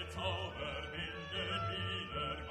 Zauber binden wieder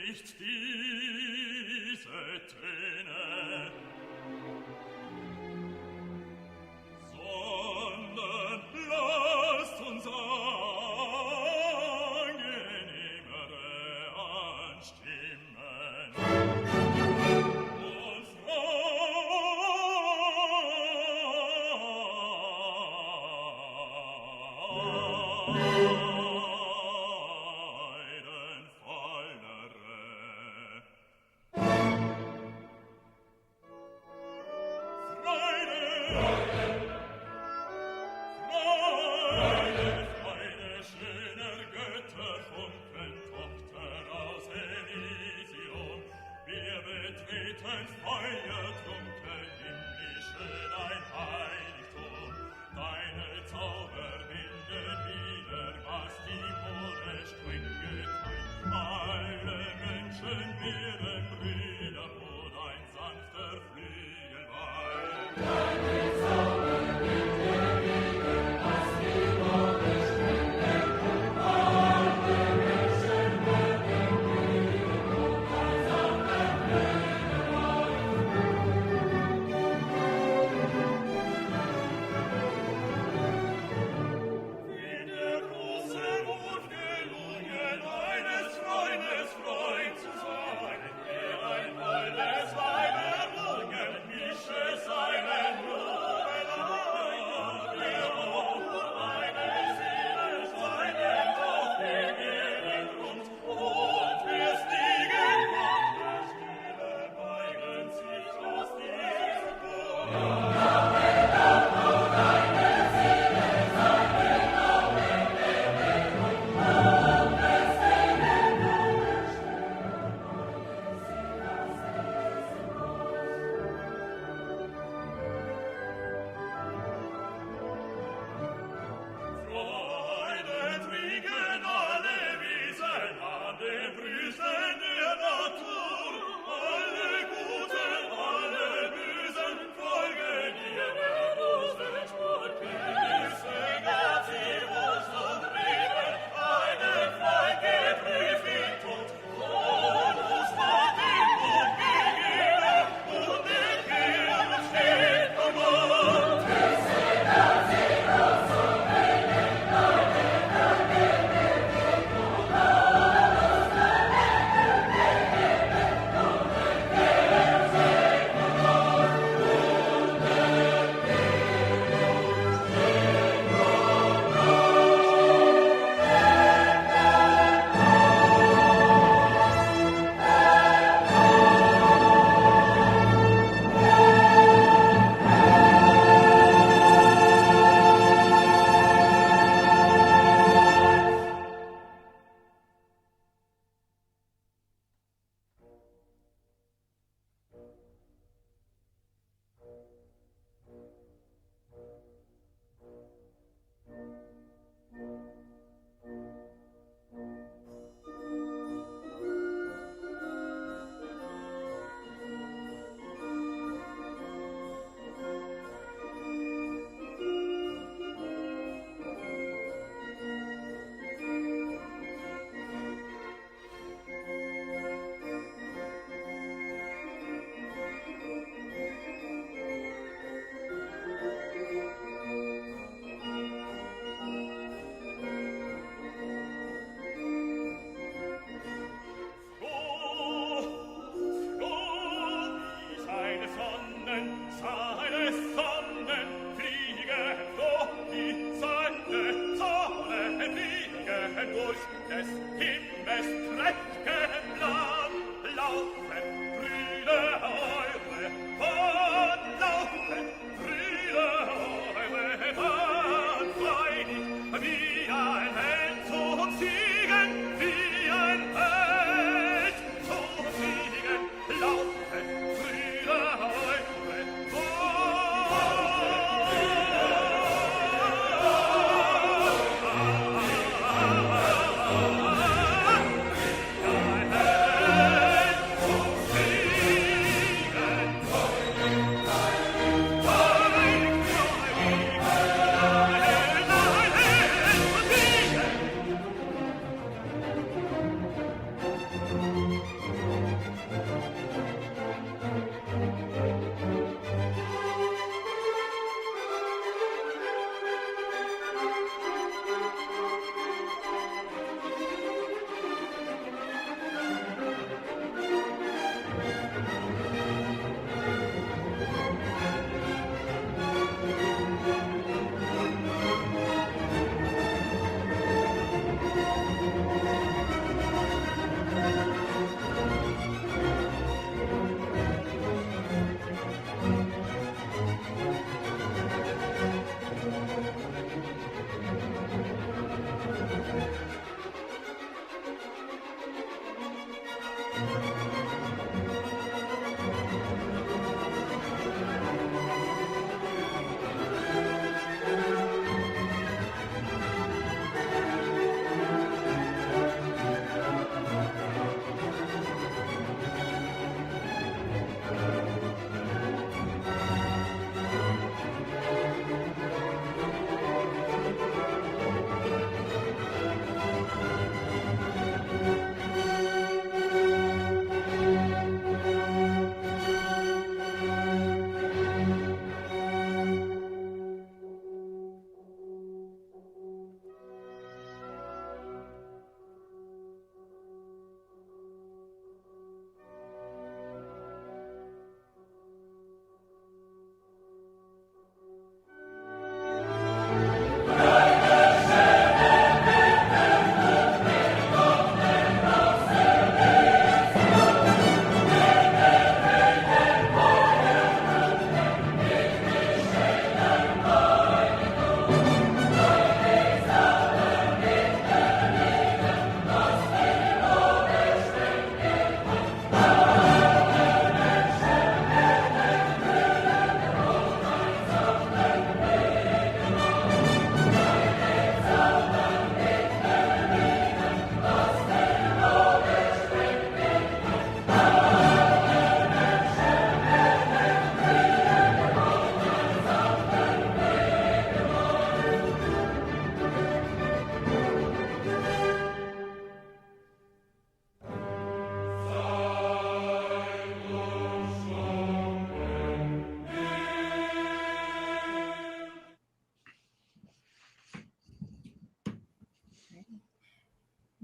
nicht diese Töne, sondern lasst uns angenehmere anstimmen und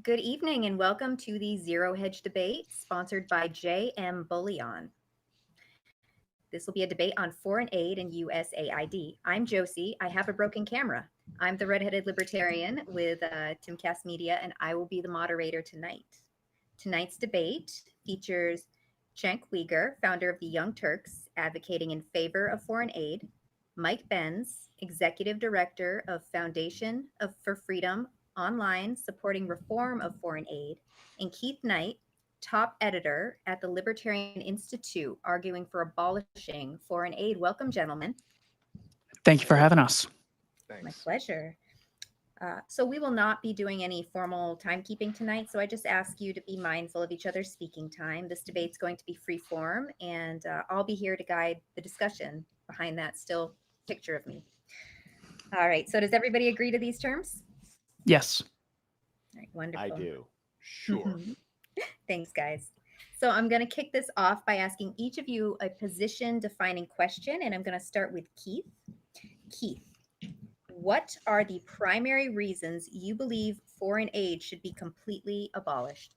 Good evening and welcome to the ZeroHedge debate sponsored by J.M. Bullion. This will be a debate on foreign aid and USAID. I'm Josie. I have a broken camera. I'm the redheaded libertarian with Timcast Media, and I will be the moderator tonight. Tonight's debate features Cenk Uygur, founder of the Young Turks, advocating in favor of foreign aid, Mike Benz, executive director of Foundation for Freedom Online, supporting reform of foreign aid, and Keith Knight, top editor at the Libertarian Institute, arguing for abolishing foreign aid. Welcome, gentlemen. Thank you for having us. Thanks. My pleasure. So we will not be doing any formal timekeeping tonight, so I just ask you to be mindful of each other's speaking time. This debate's going to be free form, and I'll be here to guide the discussion behind that still picture of me. All right, so does everybody agree to these terms? Yes. All right, wonderful. I do. Sure. Thanks, guys. So I'm going to kick this off by asking each of you a position-defining question, and I'm going to start with Keith. Keith, what are the primary reasons you believe foreign aid should be completely abolished?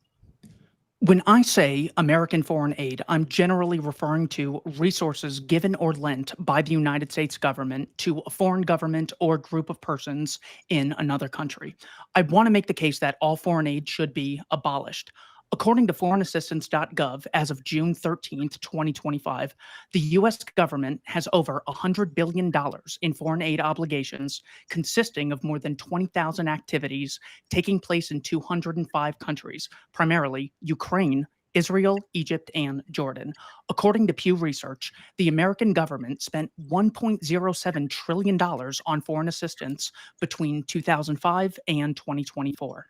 When I say American foreign aid, I'm generally referring to resources given or lent by the United States government to a foreign government or group of persons in another country. I want to make the case that all foreign aid should be abolished. According to foreignassistance.gov, as of June 13th, 2025, the U.S. government has over $100 billion in foreign aid obligations, consisting of more than 20,000 activities taking place in 205 countries, primarily Ukraine, Israel, Egypt, and Jordan. According to Pew Research, the American government spent $1.07 trillion on foreign assistance between 2005 and 2024.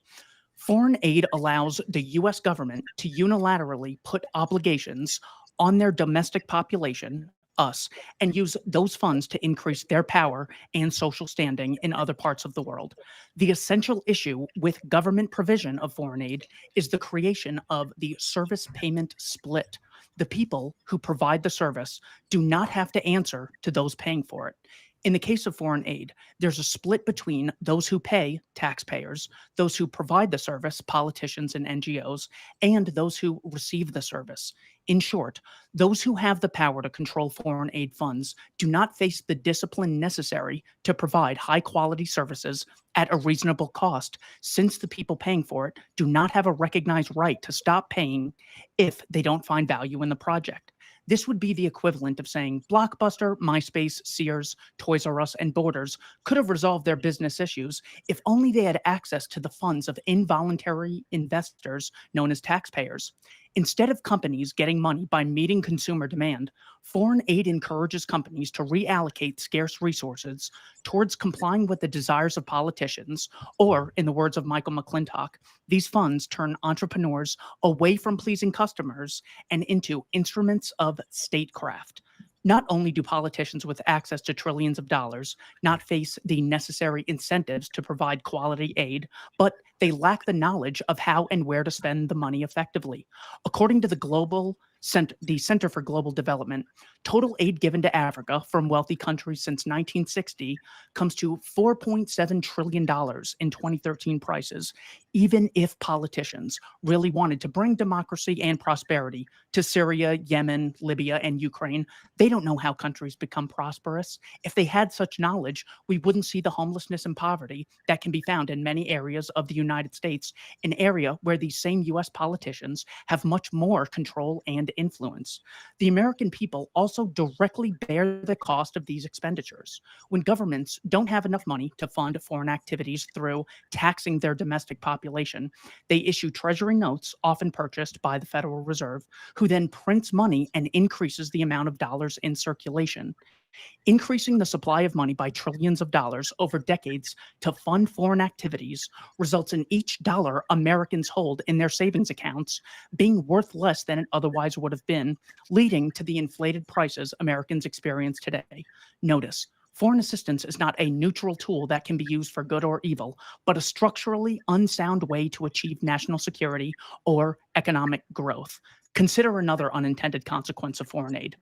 Foreign aid allows the U.S. government to unilaterally put obligations on their domestic population, us, and use those funds to increase their power and social standing in other parts of the world. The essential issue with government provision of foreign aid is the creation of the service payment split. The people who provide the service do not have to answer to those paying for it. In the case of foreign aid, there's a split between those who pay, taxpayers, those who provide the service, politicians and NGOs, and those who receive the service. In short, those who have the power to control foreign aid funds do not face the discipline necessary to provide high-quality services at a reasonable cost, since the people paying for it do not have a recognized right to stop paying if they don't find value in the project. This would be the equivalent of saying Blockbuster, MySpace, Sears, Toys R Us, and Borders could have resolved their business issues if only they had access to the funds of involuntary investors known as taxpayers. Instead of companies getting money by meeting consumer demand, foreign aid encourages companies to reallocate scarce resources towards complying with the desires of politicians, or, in the words of Michael McClintock, these funds turn entrepreneurs away from pleasing customers and into instruments of statecraft. Not only do politicians with access to trillions of dollars not face the necessary incentives to provide quality aid, but they lack the knowledge of how and where to spend the money effectively. According to the Center for Global Development, total aid given to Africa from wealthy countries since 1960 comes to $4.7 trillion in 2013 prices, even if politicians really wanted to bring democracy and prosperity to Syria, Yemen, Libya, and Ukraine. They don't know how countries become prosperous. If they had such knowledge, we wouldn't see the homelessness and poverty that can be found in many areas of the United States, an area where these same US politicians have much more control and influence. The American people also directly bear the cost of these expenditures. When governments don't have enough money to fund foreign activities through taxing their domestic population, they issue treasury notes, often purchased by the Federal Reserve, who then prints money and increases the amount of dollars in circulation. Increasing the supply of money by trillions of dollars over decades to fund foreign activities results in each dollar Americans hold in their savings accounts being worth less than it otherwise would have been, leading to the inflated prices Americans experience today. Notice, foreign assistance is not a neutral tool that can be used for good or evil, but a structurally unsound way to achieve national security or economic growth. Consider another unintended consequence of foreign aid.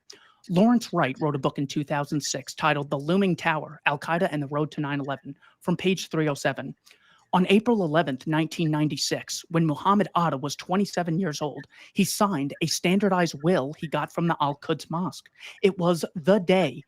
Lawrence Wright wrote a book in 2006 titled The Looming Tower, Al-Qaeda and the Road to 9/11, from page 307. On April 11th, 1996, when Muhammad Atta was 27 years old, he signed a standardized will he got from the Al-Quds Mosque. It was the day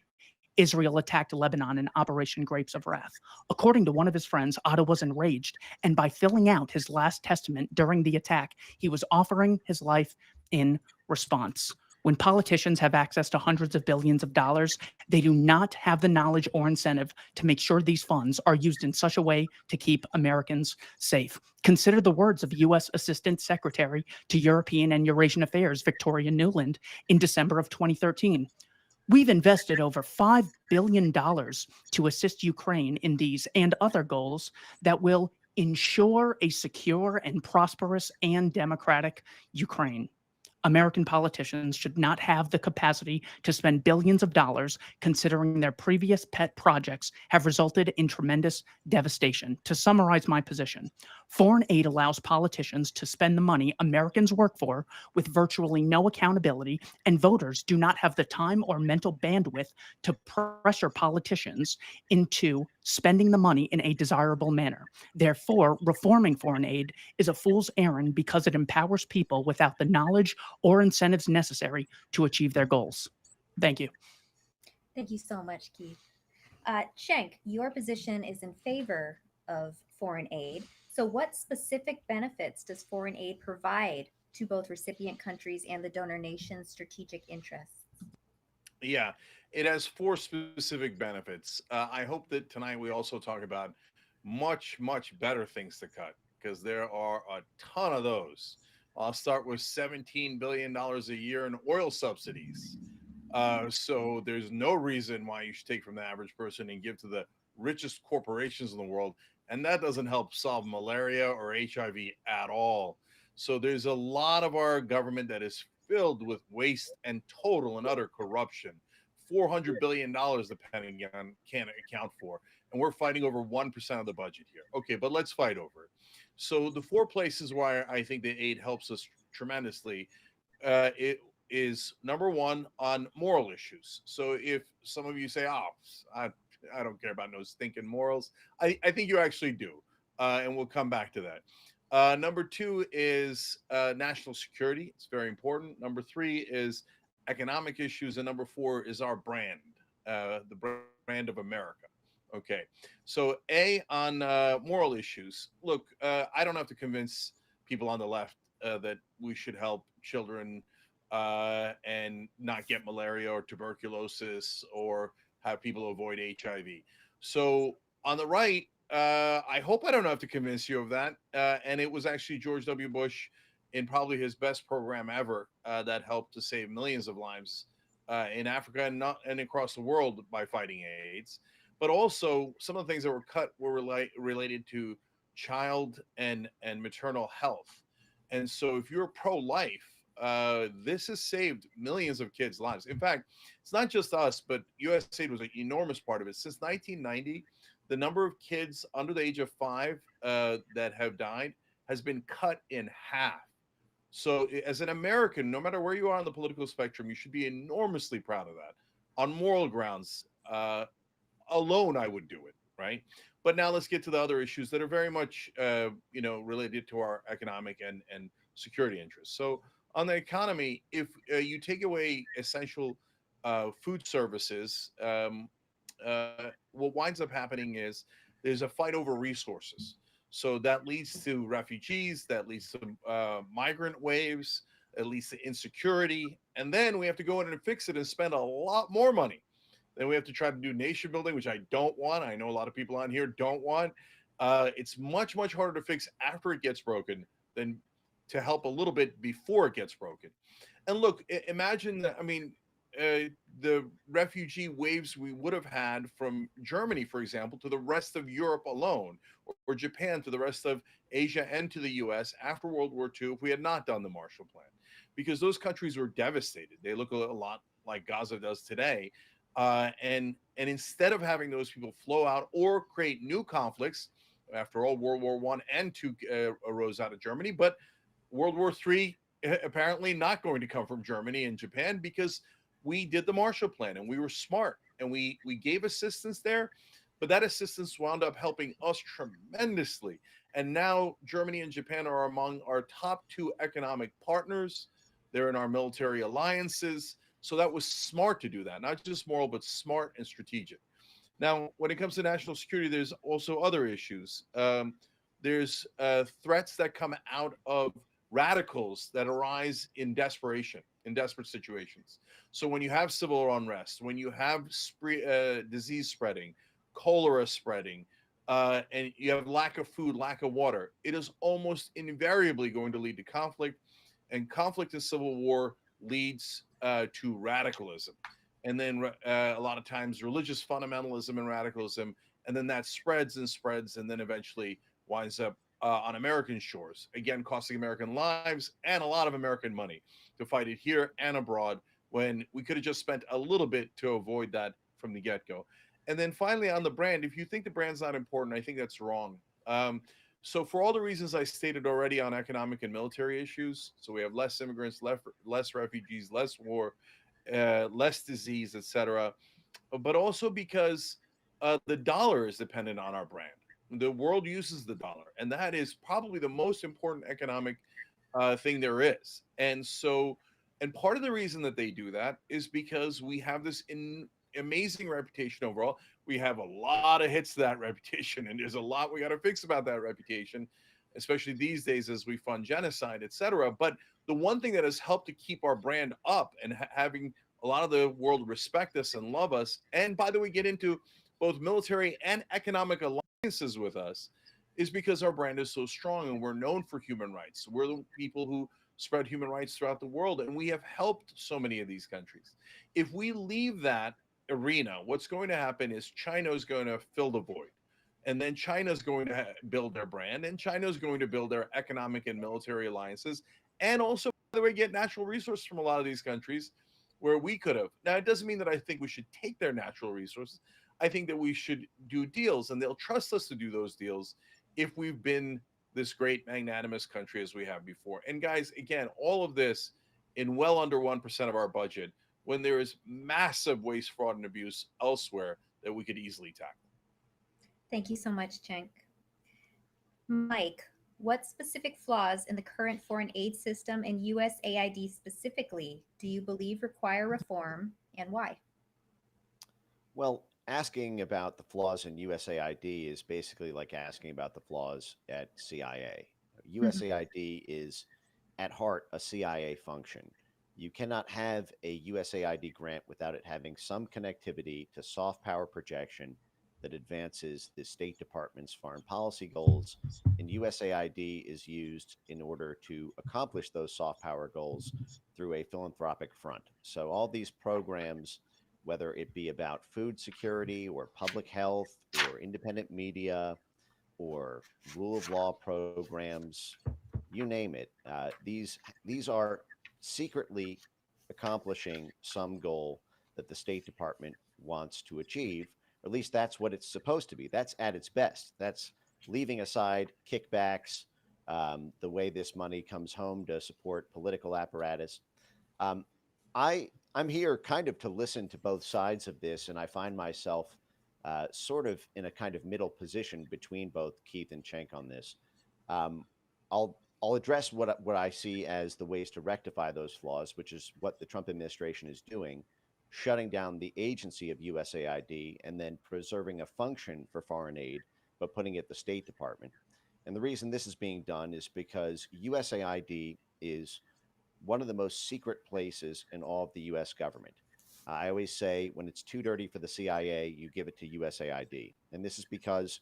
Israel attacked Lebanon in Operation Grapes of Wrath. According to one of his friends, Atta was enraged, and by filling out his last testament during the attack, he was offering his life in response. When politicians have access to hundreds of billions of dollars, they do not have the knowledge or incentive to make sure these funds are used in such a way to keep Americans safe. Consider the words of U.S. Assistant Secretary to European and Eurasian Affairs, Victoria Nuland, in December of 2013. We've invested over $5 billion to assist Ukraine in these and other goals that will ensure a secure and prosperous and democratic Ukraine. American politicians should not have the capacity to spend billions of dollars, considering their previous pet projects have resulted in tremendous devastation. To summarize my position, foreign aid allows politicians to spend the money Americans work for with virtually no accountability, and voters do not have the time or mental bandwidth to pressure politicians into spending the money in a desirable manner. Therefore, reforming foreign aid is a fool's errand because it empowers people without the knowledge or incentives necessary to achieve their goals. Thank you. Thank you so much, Keith. Cenk, your position is in favor of foreign aid. So, what specific benefits does foreign aid provide to both recipient countries and the donor nation's strategic interests? Yeah, it has four specific benefits. I hope that tonight we also talk about much better things to cut, because there are a ton of those. I'll start with $17 billion a year in oil subsidies. So there's no reason why you should take from the average person and give to the richest corporations in the world. And that doesn't help solve malaria or HIV at all. So there's a lot of our government that is filled with waste and total and utter corruption. $400 billion, the Pentagon can't account for. And we're fighting over 1% of the budget here. Okay, but let's fight over it. So the four places where I think the aid helps us tremendously, it is number one on moral issues. So if some of you say, oh, I don't care about no stinking morals, I think you actually do. And we'll come back to that. Number two is national security. It's very important. Number three is economic issues. And number four is our brand, the brand of America. Okay. So on moral issues, look, I don't have to convince people on the left that we should help children and not get malaria or tuberculosis or have people avoid HIV. So on the right, I hope I don't have to convince you of that. And it was actually George W. Bush in probably his best program ever that helped to save millions of lives in Africa and across the world by fighting AIDS. But also, some of the things that were cut were related to child and maternal health. And so, if you're pro-life, this has saved millions of kids' lives. In fact, it's not just us, but USAID was an enormous part of it. Since 1990, the number of kids under the age of 5 that have died has been cut in half. So, as an American, no matter where you are on the political spectrum, you should be enormously proud of that. On moral grounds alone, I would do it, right? But now let's get to the other issues that are very much, related to our economic and security interests. So, on the economy, if you take away essential food services, what winds up happening is there's a fight over resources. So that leads to refugees, that leads to migrant waves, that leads to insecurity. And then we have to go in and fix it and spend a lot more money. Then we have to try to do nation building, which I don't want. I know a lot of people on here don't want. It's much, much harder to fix after it gets broken than to help a little bit before it gets broken. And look, imagine that. I mean, the refugee waves we would have had from Germany, for example, to the rest of Europe alone, or Japan to the rest of Asia and to the US after World War II if we had not done the Marshall Plan, because those countries were devastated. They look a lot like Gaza does today. And instead of having those people flow out or create new conflicts, after all, World War I and II arose out of Germany, but World War III apparently not going to come from Germany and Japan because we did the Marshall Plan and we were smart and we gave assistance there, but that assistance wound up helping us tremendously. And now Germany and Japan are among our top 2 economic partners. They're in our military alliances. So that was smart to do that, not just moral, but smart and strategic. Now, when it comes to national security, there's also other issues. There's threats that come out of radicals that arise in desperation, in desperate situations. So when you have civil unrest, when you have disease spreading, cholera spreading, and you have lack of food, lack of water, it is almost invariably going to lead to conflict, and conflict and civil war leads to radicalism. And then a lot of times religious fundamentalism and radicalism, and then that spreads and spreads, and then eventually winds up on American shores, again, costing American lives and a lot of American money to fight it here and abroad, when we could have just spent a little bit to avoid that from the get-go. And then finally, on the brand, if you think the brand's not important, I think that's wrong. So for all the reasons I stated already on economic and military issues, so we have less immigrants, less refugees, less war, less disease, etc., but also because the dollar is dependent on our brand. The world uses the dollar, and that is probably the most important economic thing there is. And so, and part of the reason that they do that is because we have this amazing reputation overall. We have a lot of hits to that reputation, and there's a lot we got to fix about that reputation, especially these days as we fund genocide, etc. But the one thing that has helped to keep our brand up and having a lot of the world respect us and love us, and by the way, get into both military and economic alliances with us, is because our brand is so strong and we're known for human rights. We're the people who spread human rights throughout the world, and we have helped so many of these countries. If we leave that arena, what's going to happen is China is going to fill the void. And then China is going to build their brand, and China is going to build their economic and military alliances, and also, by the way, get natural resources from a lot of these countries where we could have. Now, it doesn't mean that I think we should take their natural resources. I think that we should do deals, and they'll trust us to do those deals if we've been this great magnanimous country as we have before. And guys, again, all of this in well under 1% of our budget, when there is massive waste, fraud, and abuse elsewhere that we could easily tackle. Thank you so much, Cenk. Mike, what specific flaws in the current foreign aid system and USAID specifically do you believe require reform, and why? Well, asking about the flaws in USAID is basically like asking about the flaws at CIA. USAID is at heart a CIA function. You cannot have a USAID grant without it having some connectivity to soft power projection that advances the State Department's foreign policy goals, and USAID is used in order to accomplish those soft power goals through a philanthropic front. So all these programs, whether it be about food security or public health or independent media or rule of law programs, you name it, these are secretly accomplishing some goal that the State Department wants to achieve. Or at least that's what it's supposed to be. That's at its best. That's leaving aside kickbacks, the way this money comes home to support political apparatus. Um, I'm here kind of to listen to both sides of this, and I find myself sort of in a kind of middle position between both Keith and Cenk on this. Um, I'll address what I see as the ways to rectify those flaws, which is what the Trump administration is doing, shutting down the agency of USAID and then preserving a function for foreign aid, but putting it at the State Department. And the reason this is being done is because USAID is one of the most secret places in all of the US government. I always say when it's too dirty for the CIA, you give it to USAID. And this is because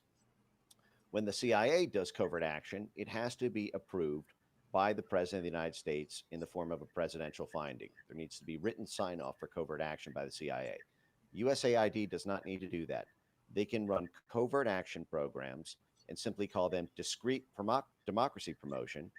when the CIA does covert action, it has to be approved by the President of the United States in the form of a presidential finding. There needs to be written sign off for covert action by the CIA. USAID does not need to do that. They can run covert action programs and simply call them discrete democracy promotion.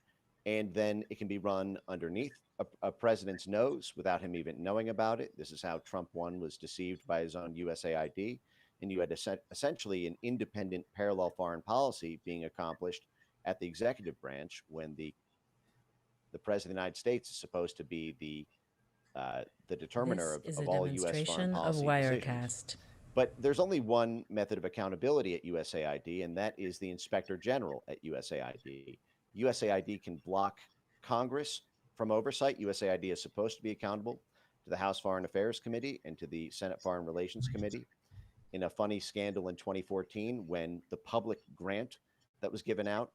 And then it can be run underneath a president's nose without him even knowing about it. This is how Trump 1 was deceived by his own USAID. And you had essentially an independent parallel foreign policy being accomplished at the executive branch when the President of the United States is supposed to be the determiner of all U.S. foreign policy decisions. But there's only one method of accountability at USAID, and that is the Inspector General at USAID. USAID can block Congress from oversight. USAID is supposed to be accountable to the House Foreign Affairs Committee and to the Senate Foreign Relations Committee. In a funny scandal in 2014, when the public grant that was given out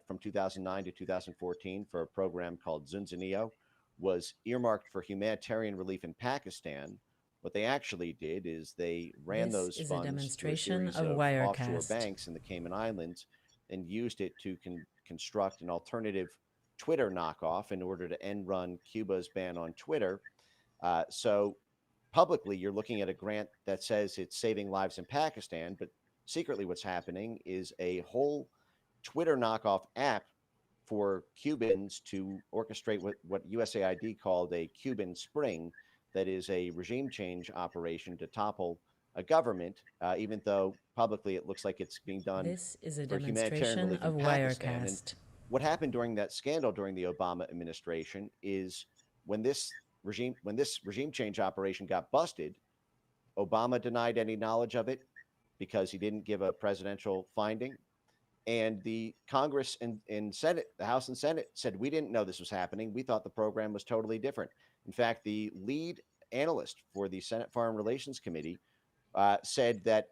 from 2009 to 2014 for a program called Zunzaneo was earmarked for humanitarian relief in Pakistan, what they actually did is they ran those funds through a series of offshore banks in the Cayman Islands and used it to construct an alternative Twitter knockoff in order to end run Cuba's ban on Twitter. So publicly, you're looking at a grant that says it's saving lives in Pakistan, but secretly what's happening is a whole Twitter knockoff app for Cubans to orchestrate what USAID called a Cuban Spring, that is a regime change operation to topple a government, even though publicly it looks like it's being done This is a for humanitarian demonstration relief of in Pakistan. And Wirecast. what happened during that scandal during the Obama administration is when this regime change operation got busted, Obama denied any knowledge of it because he didn't give a presidential finding. And the Congress and Senate, the House and Senate said, we didn't know this was happening. We thought the program was totally different. In fact, the lead analyst for the Senate Foreign Relations Committee said that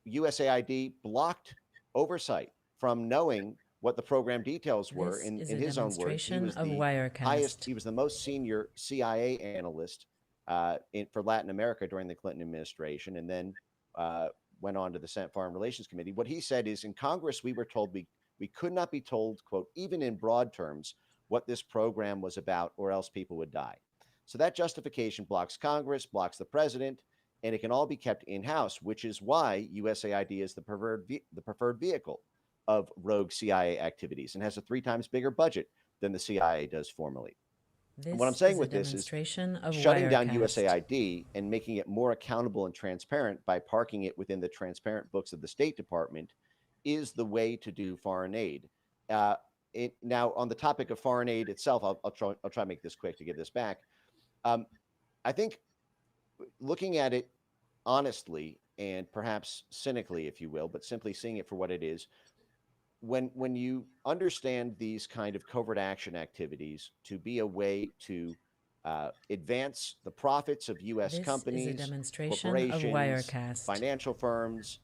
USAID blocked oversight from knowing what the program details were. In his own words, he was the highest, he was the most senior CIA analyst for Latin America during the Clinton administration, and then went on to the Senate Foreign Relations Committee. What he said is, in Congress, we were told we could not be told, quote, even in broad terms, what this program was about, or else people would die. So that justification blocks Congress, blocks the president, and it can all be kept in-house, which is why USAID is the preferred vehicle of rogue CIA activities and has a 3 times bigger budget than the CIA does formally. And what I'm saying with this is shutting down USAID and making it more accountable and transparent by parking it within the transparent books of the State Department is the way to do foreign aid. Now, on the topic of foreign aid itself, I'll try to make this quick to give this back. I think looking at it honestly and perhaps cynically, if you will, but simply seeing it for what it is, when you understand these kind of covert action activities to be a way to advance the profits of U.S. companies, corporations, financial firms,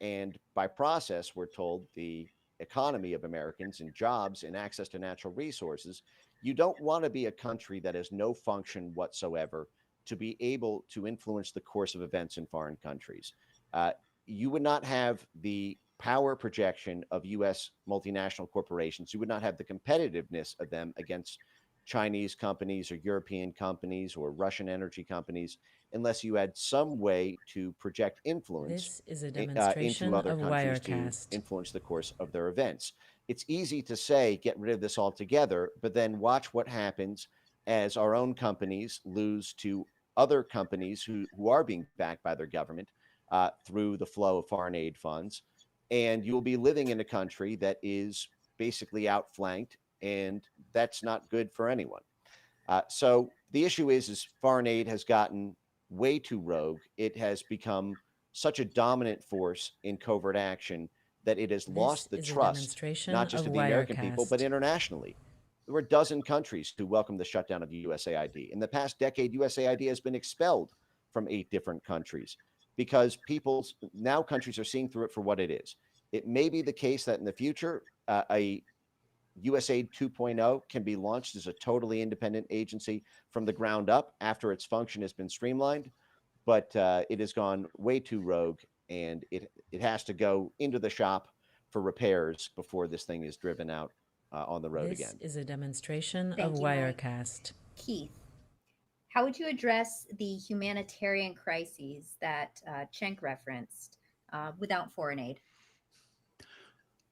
and by process, we're told the economy of Americans and jobs and access to natural resources, you don't want to be a country that has no function whatsoever to be able to influence the course of events in foreign countries. you would not have the power projection of U.S. multinational corporations. You would not have the competitiveness of them against Chinese companies or European companies or Russian energy companies unless you had some way to project influence This is a into demonstration other of countries to Wirecast. influence the course of their events. It's easy to say, get rid of this altogether, but then watch what happens as our own companies lose to other companies who are being backed by their government through the flow of foreign aid funds. And you'll be living in a country that is basically outflanked, and that's not good for anyone. So the issue is foreign aid has gotten way too rogue. It has become such a dominant force in covert action that it has This lost the is a trust, demonstration not just of of the American people, but Wirecast. internationally. There were a dozen countries who welcomed the shutdown of USAID. In the past decade, USAID has been expelled from 8 different countries because people's now countries are seeing through it for what it is. It may be the case that in the future, a USAID 2.0 can be launched as a totally independent agency from the ground up after its function has been streamlined, but it has gone way too rogue, and it has to go into the shop for repairs before this thing is driven out on the road This again. is a demonstration of Thank you, Mike. Wirecast. Keith, how would you address the humanitarian crises that Cenk referenced without foreign aid?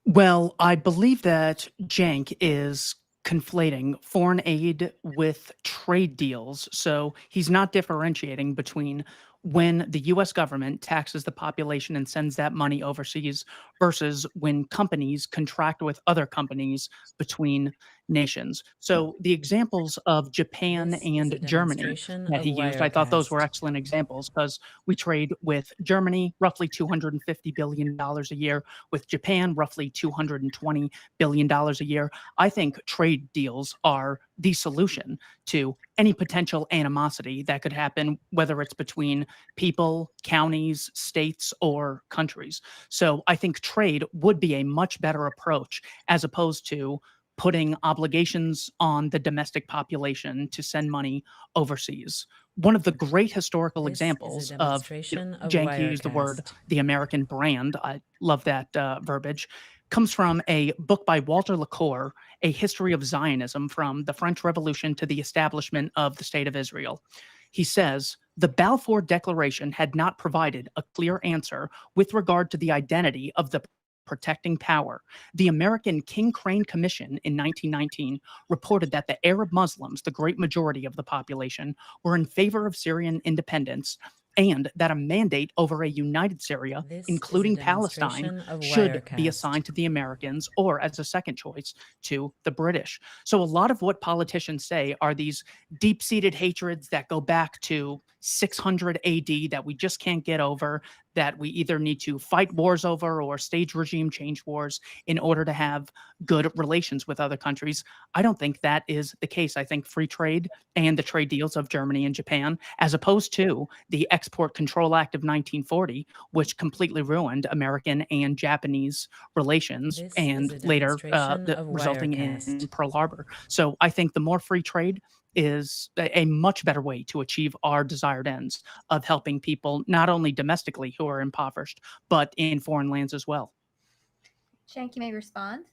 Well, I believe that Cenk is conflating foreign aid with trade deals. So he's not differentiating between when the US government taxes the population and sends that money overseas versus when companies contract with other companies between nations. So the examples of Japan This is and a Germany demonstration that of he used, I thought those were Wirecast. excellent examples because we trade with Germany roughly $250 billion a year, with Japan roughly $220 billion a year. I think trade deals are the solution to any potential animosity that could happen, whether it's between people, counties, states, or countries. So I think trade would be a much better approach as opposed to putting obligations on the domestic population to send money overseas. One of the great historical This is a examples of, demonstration of Cenk used the word Wirecast. the American brand. I love that verbiage. Comes from a book by Walter LaCour, A History of Zionism from the French Revolution to the Establishment of the State of Israel. He says, the Balfour Declaration had not provided a clear answer with regard to the identity of the protecting power. The American King Crane Commission in 1919 reported that the Arab Muslims, the great majority of the population, were in favor of Syrian independence and that a mandate over a united Syria, This is a including Palestine, demonstration of should be Wirecast. assigned to the Americans or, as a second choice, to the British. So a lot of what politicians say are these deep-seated hatreds that go back to 600 AD that we just can't get over, that we either need to fight wars over or stage regime change wars in order to have good relations with other countries. I don't think that is the case. I think free trade and the trade deals of Germany and Japan, as opposed to the Export Control Act of 1940, which completely ruined American and Japanese relations This is and a later demonstration of resulting in Wirecast. Pearl Harbor. So I think the more free trade is a much better way to achieve our desired ends of helping people not only domestically who are impoverished, but in foreign lands as well. Cenk, you may respond.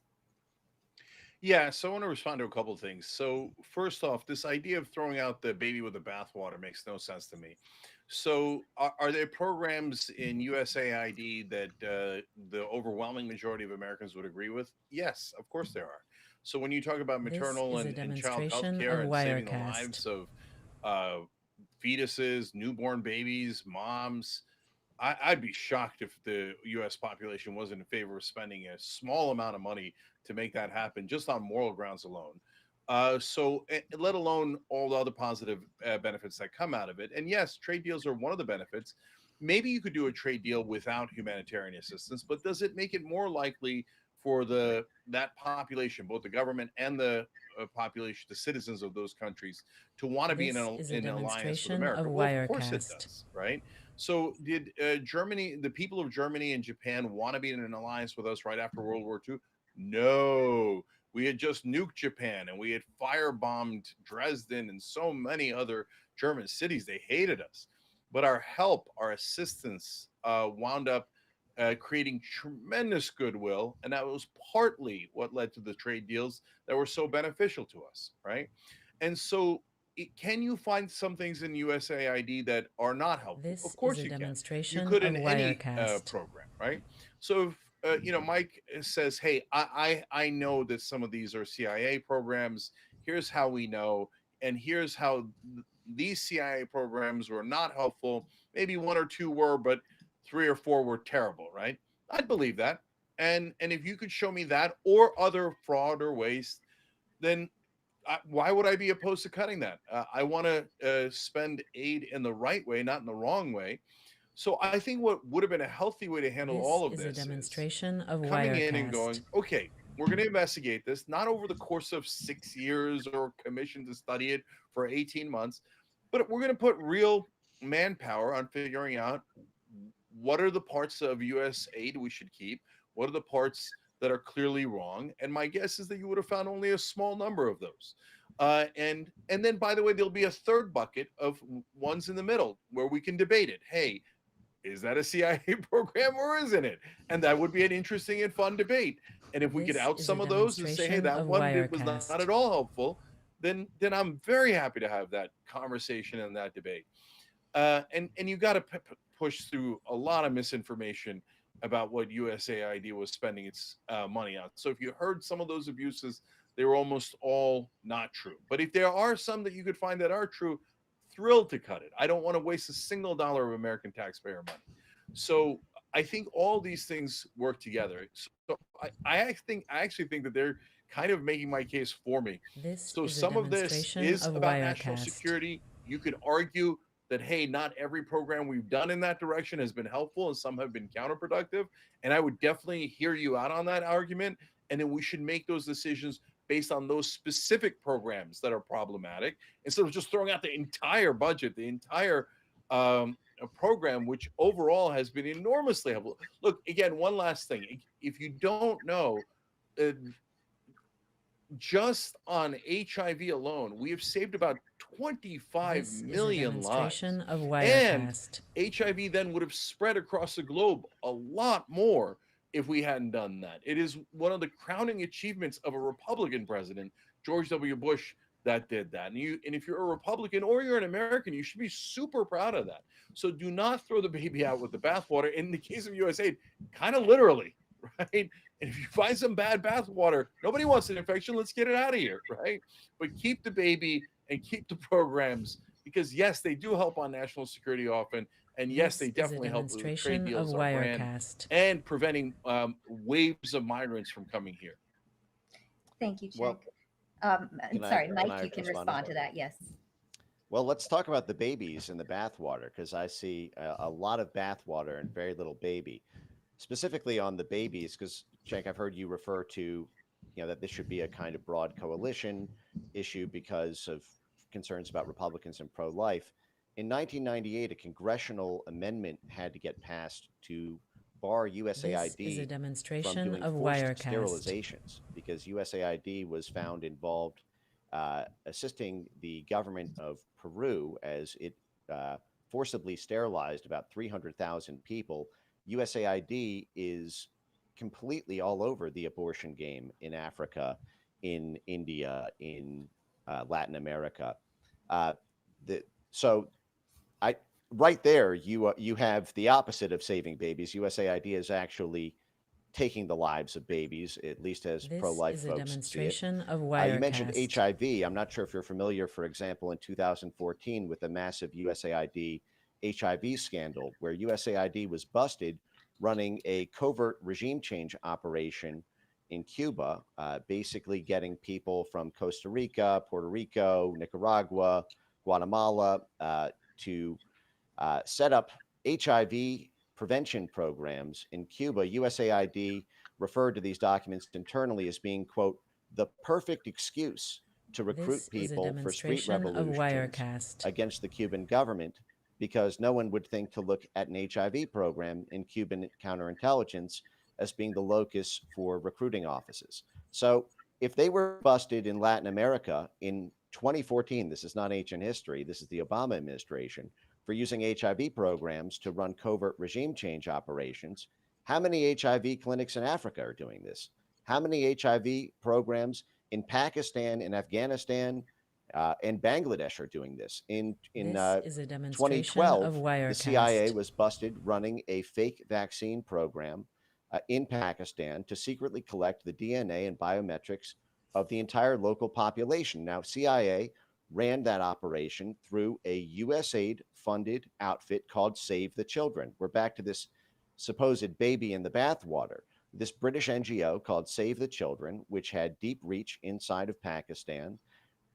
Yeah, so I want to respond to a couple of things. So first off, this idea of throwing out the baby with the bathwater makes no sense to me. So are there programs in USAID that the overwhelming majority of Americans would agree with? Yes, of course there are. So when you talk about This maternal is a and child health demonstration care of and saving the Wirecast. lives of uh, fetuses, newborn babies, moms, I'd be shocked if the U.S. population wasn't in favor of spending a small amount of money to make that happen, just on moral grounds alone. Let alone all the other positive benefits that come out of it. And yes, trade deals are one of the benefits. Maybe you could do a trade deal without humanitarian assistance, but does it make it more likely for that population, both the government and the population, the citizens of those countries, to want to be This is a in an alliance with demonstration America? of Well, of course it Wirecast. does, right? So did Germany, the people of Germany and Japan, want to be in an alliance with us right after World War II? No. We had just nuked Japan and we had firebombed Dresden and so many other German cities. They hated us. But our help, our assistance wound up creating tremendous goodwill, and that was partly what led to the trade deals that were so beneficial to us, right? And so, can you find some things in USAID that are not helpful? This Of course is a you can. You demonstration could of in any Wirecast. program, right? So if Mike says, "Hey, I know that some of these are CIA programs. Here's how we know, and here's how these CIA programs were not helpful. Maybe one or two were, but three or four were terrible, right?" I'd believe that. And if you could show me that or other fraud or waste, then why would I be opposed to cutting that? I want to spend aid in the right way, not in the wrong way. So I think what would have been a healthy way to handle This all of is a this is demonstration of coming in and Wirecast. going, okay, we're going to investigate this, not over the course of 6 years or commission to study it for 18 months, but we're going to put real manpower on figuring out what are the parts of US aid we should keep, what are the parts that are clearly wrong. And my guess is that you would have found only a small number of those. And then, by the way, there'll be a third bucket of ones in the middle where we can debate it. Hey, is that a CIA program or isn't it? And that would be an interesting and fun debate. And if we could This out is some a of those and say, hey, demonstration that of one was not Wirecast. at all helpful, then I'm very happy to have that conversation and that debate. And you got to push through a lot of misinformation about what USAID was spending its money on. So if you heard some of those abuses, they were almost all not true. But if there are some that you could find that are true, thrilled to cut it. I don't want to waste a single dollar of American taxpayer money. So I think all these things work together. So I actually think that they're kind of making my case for me. This So is a some of this demonstration is of about national Wirecast. security. You could argue that, hey, not every program we've done in that direction has been helpful and some have been counterproductive. And I would definitely hear you out on that argument. And then we should make those decisions based on those specific programs that are problematic instead of just throwing out the entire budget, the entire program, which overall has been enormously helpful. Look, again, one last thing. If you don't know, just on HIV alone, we have saved about 25 This is a million lives. demonstration of And Wirecast. HIV then would have spread across the globe a lot more if we hadn't done that. It is one of the crowning achievements of a Republican president, George W. Bush, that did that. And if you're a Republican or you're an American, you should be super proud of that. So do not throw the baby out with the bathwater. In the case of USAID, kind of literally, right? And if you find some bad bathwater, nobody wants an infection. Let's get it out of here, right? But keep the baby and keep the programs because yes, they do help on national security often, and yes, they definitely help with the trade deals on Wirecast and preventing waves of migrants from coming here. Thank you, Cenk. Well, sorry, Mike, you can respond to that. Yes. Well, let's talk about the babies in the bathwater because I see a lot of bathwater and very little baby. Specifically on the babies, because Cenk, I've heard you refer to, that this should be a kind of broad coalition issue because of concerns about Republicans and pro-life. In 1998, a congressional amendment had to get passed to bar USAID This is a demonstration from doing of forced Wirecast. sterilizations because USAID was found involved assisting the government of Peru as it forcibly sterilized about 300,000 people. USAID is completely all over the abortion game in Africa, in India, in Latin America. Right there, you have the opposite of saving babies. USAID is actually taking the lives of babies, at least as pro-life folks see it. This is a demonstration of Wirecast. You mentioned HIV. I'm not sure if you're familiar, for example, in 2014 with the massive USAID HIV scandal, where USAID was busted running a covert regime change operation in Cuba, basically getting people from Costa Rica, Puerto Rico, Nicaragua, Guatemala to set up HIV prevention programs in Cuba. USAID referred to these documents internally as being, quote, the perfect excuse to recruit people for street revolutions against the Cuban government, because no one would think to look at an HIV program in Cuban counterintelligence as being the locus for recruiting offices. So if they were busted in Latin America in 2014, this is not ancient history, this is the Obama administration, for using HIV programs to run covert regime change operations, How many HIV clinics in Africa are doing this? How many HIV programs in Pakistan and Afghanistan and Bangladesh are doing this? In This is a demonstration 2012, of the CIA Wirecast. was busted running a fake vaccine program in Pakistan to secretly collect the DNA and biometrics of the entire local population. Now, CIA ran that operation through a USAID funded outfit called Save the Children. We're back to this supposed baby in the bathwater. This British NGO called Save the Children, which had deep reach inside of Pakistan,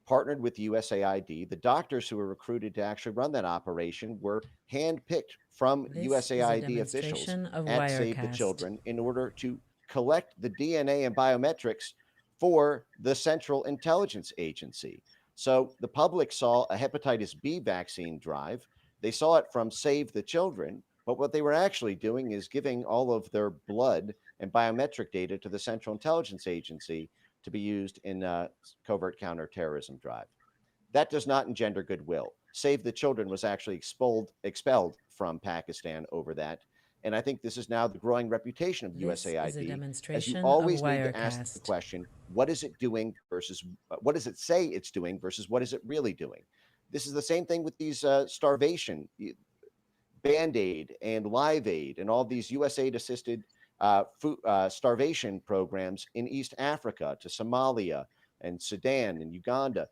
partnered with USAID. The doctors who were recruited to actually run that operation were handpicked from This is a USAID officials demonstration of at Save the Wirecast. Children in order to collect the DNA and biometrics for the Central Intelligence Agency. So the public saw a hepatitis B vaccine drive. They saw it from Save the Children, but what they were actually doing is giving all of their blood and biometric data to the Central Intelligence Agency to be used in a covert counterterrorism drive. That does not engender goodwill. Save the Children was actually expelled from Pakistan over that. And I think this is now the growing reputation of This is a USAID, as you demonstration always of need to ask the Wirecast. question, what is it doing versus what does it say it's doing versus what is it really doing? This is the same thing with these starvation, Band-Aid and Live Aid and all these USAID-assisted starvation programs in East Africa to Somalia and Sudan and Uganda.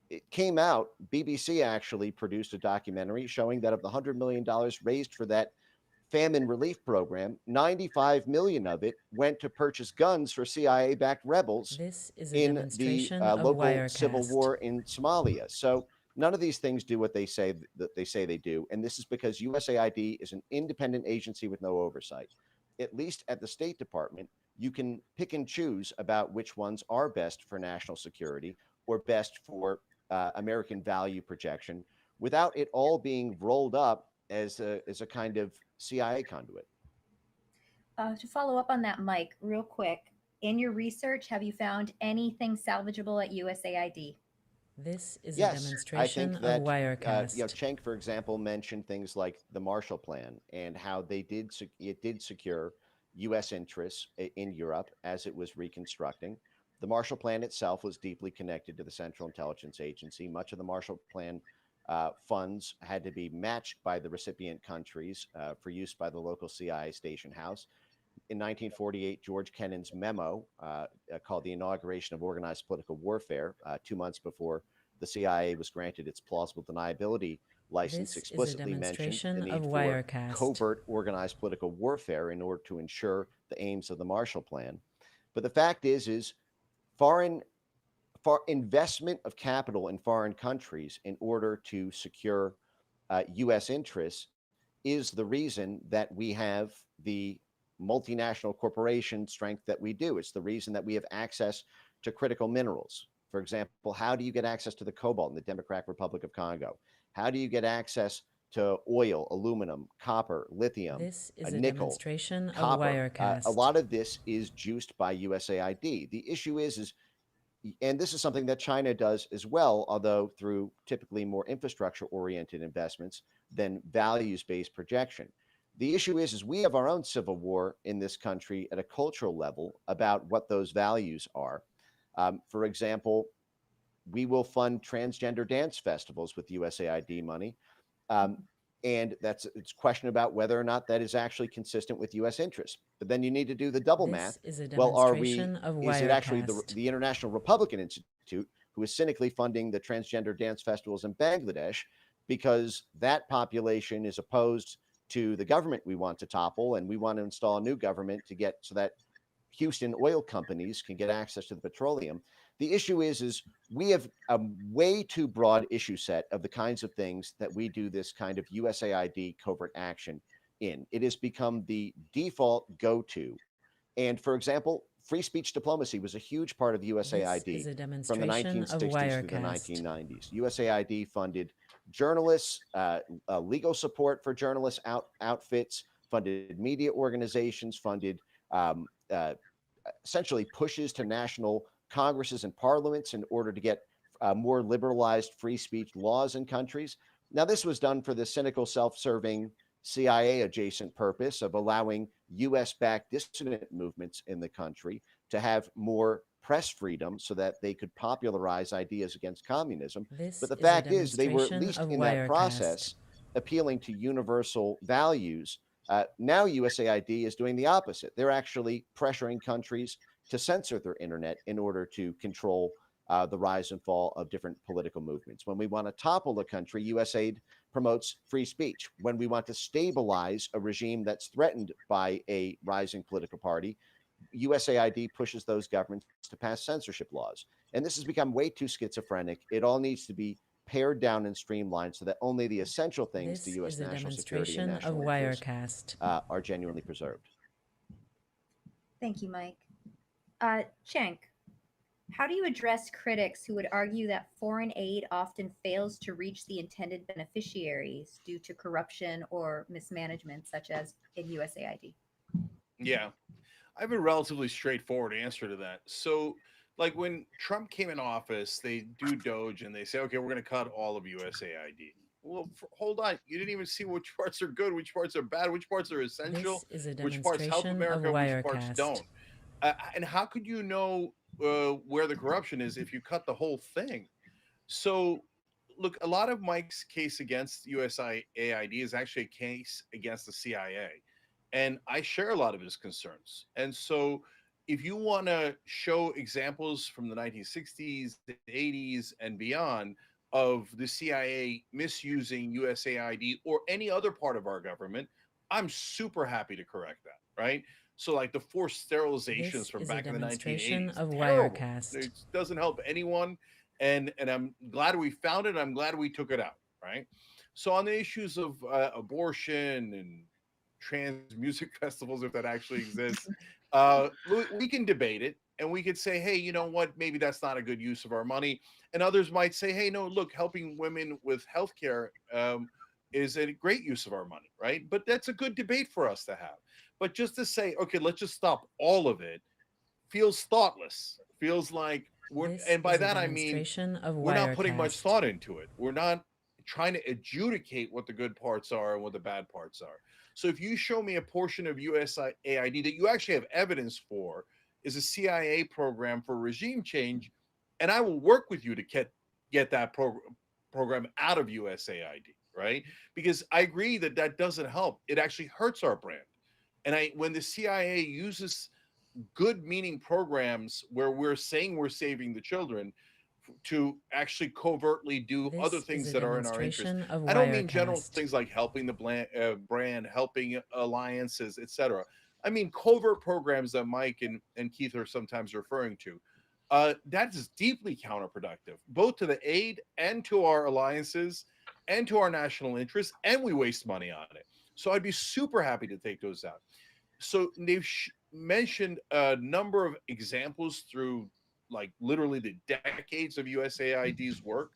It came out, BBC actually produced a documentary showing that of the $100 million raised for that famine relief program, 95 million of it went to purchase guns for CIA-backed rebels This is a in the demonstration of local civil Wirecast. war in Somalia. So none of these things do what they say they do, and this is because USAID is an independent agency with no oversight. At least at the State Department, you can pick and choose about which ones are best for national security or best for American value projection without it all being rolled up as a kind of CIA conduit. To follow up on that, Mike, real quick, in your research, have you found anything salvageable at USAID? This is a Yes, I demonstration think that of Wirecast. Cenk, for example, mentioned things like the Marshall Plan and how it did secure U.S. interests in Europe as it was reconstructing. The Marshall Plan itself was deeply connected to the Central Intelligence Agency. Much of the Marshall Plan funds had to be matched by the recipient countries for use by the local CIA station house. In 1948, George Kennan's memo called the Inauguration of Organized Political Warfare, 2 months before the CIA was granted its plausible deniability license, This is a explicitly mentioned the demonstration need of for Wirecast. covert organized political warfare in order to ensure the aims of the Marshall Plan. But the fact is foreign investment of capital in foreign countries in order to secure U.S. interests is the reason that we have the multinational corporation strength that we do. It's the reason that we have access to critical minerals. For example, how do you get access to the cobalt in the Democratic Republic of Congo? How do you get access to oil, aluminum, copper, lithium, This is a nickel, demonstration of copper? Wirecast. A lot of this is juiced by USAID. The issue is, and this is something that China does as well, although through typically more infrastructure-oriented investments than values-based projection. The issue is we have our own civil war in this country at a cultural level about what those values are. For example, we will fund transgender dance festivals with USAID money. And it's a question about whether or not that is actually consistent with U.S. interests. But then you need to do the double This math. is a Well, demonstration of is it actually Wirecast. the International Republican Institute who is cynically funding the transgender dance festivals in Bangladesh because that population is opposed to the government we want to topple, and we want to install a new government to get so that Houston oil companies can get access to the petroleum. The issue is we have a way too broad issue set of the kinds of things that we do this kind of USAID covert action in. It has become the default go-to. And for example, free speech diplomacy was a huge part of USAID This is a from the demonstration of 1960s through the Wirecast. 1990s. USAID funded journalists, legal support for journalists outfits, funded media organizations, funded essentially pushes to national congresses and parliaments in order to get more liberalized free speech laws in countries. Now, this was done for the cynical, self-serving CIA adjacent purpose of allowing US backed dissident movements in the country to have more press freedom so that they could popularize ideas against communism. This But the is a fact is, they were at demonstration least of in that Wirecast. process appealing to universal values. Now, USAID is doing the opposite. They're actually pressuring countries to censor their internet in order to control the rise and fall of different political movements. When we want to topple a country, USAID promotes free speech. When we want to stabilize a regime that's threatened by a rising political party, USAID pushes those governments to pass censorship laws. And this has become way too schizophrenic. It all needs to be pared down and streamlined so that only the essential things This to U.S. is a national security and demonstration of national interest Wirecast. are genuinely preserved. Thank you, Mike. Cenk, how do you address critics who would argue that foreign aid often fails to reach the intended beneficiaries due to corruption or mismanagement, such as in USAID? Yeah, I have a relatively straightforward answer to that. So, like when Trump came in office, they do Doge and they say, okay, we're going to cut all of USAID. Well, hold on. You didn't even see which parts are good, which parts are bad, which parts are essential, This is a which parts help demonstration of America, which parts Wirecast. don't. And how could you know where the corruption is if you cut the whole thing? So, look, a lot of Mike's case against USAID is actually a case against the CIA. And I share a lot of his concerns. And so, if you want to show examples from the 1960s, the 80s, and beyond of the CIA misusing USAID or any other part of our government, I'm super happy to correct that, right? So, like the forced sterilizations This from is a back in the demonstration 1980s, of terrible. Wirecast. It doesn't help anyone, and I'm glad we found it. I'm glad we took it out, right? So, on the issues of abortion and trans music festivals, if that actually exists, we can debate it, and we could say, hey, you know what? Maybe that's not a good use of our money. And others might say, hey, no, look, helping women with healthcare is a great use of our money, right? But that's a good debate for us to have. But just to say, okay, let's just stop all of it, feels thoughtless. Feels like This and by is a that I mean demonstration of we're not putting much Wirecast. thought into it. We're not trying to adjudicate what the good parts are and what the bad parts are. So if you show me a portion of USAID that you actually have evidence for is a CIA program for regime change, and I will work with you to get that program out of USAID, right? Because I agree that that doesn't help. It actually hurts our brand. And when the CIA uses good meaning programs where we're saying we're saving the children to actually covertly do other This is things a that are in our interest. demonstration of I don't mean general Wirecast. things like helping the brand, helping alliances, etc. I mean covert programs that Mike and Keith are sometimes referring to. That is deeply counterproductive, both to the aid and to our alliances and to our national interests, and we waste money on it. So I'd be super happy to take those out. So they've mentioned a number of examples through like literally the decades of USAID's work.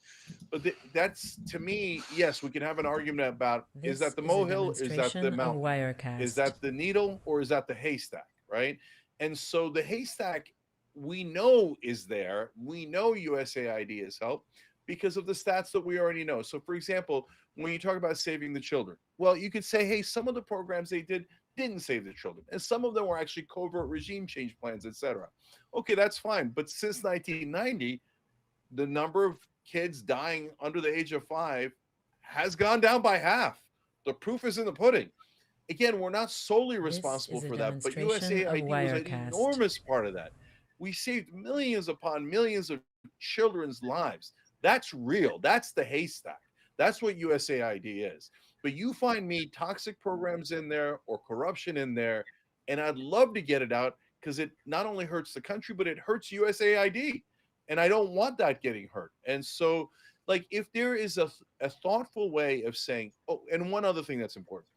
But that's, to me, yes, we can have an argument about is This that the is a molehill, is that the demonstration of mountain, Wirecast. is that the needle, or is that the haystack, right? And so the haystack we know is there. We know USAID has helped because of the stats that we already know. So, for example, when you talk about saving the children, well, you could say, hey, some of the programs they didn't save the children, and some of them were actually covert regime change plans, etc. Okay, that's fine. But since 1990, the number of kids dying under the age of 5 has gone down by half. The proof is in the pudding. Again, we're not solely This responsible is a for that, but demonstration of USAID was an Wirecast. enormous part of that. We saved millions upon millions of children's lives. That's real. That's the haystack. That's what USAID is. But you find me toxic programs in there or corruption in there, and I'd love to get it out because it not only hurts the country, but it hurts USAID. And I don't want that getting hurt. And so, like, if there is a thoughtful way of saying, oh, and one other thing that's important,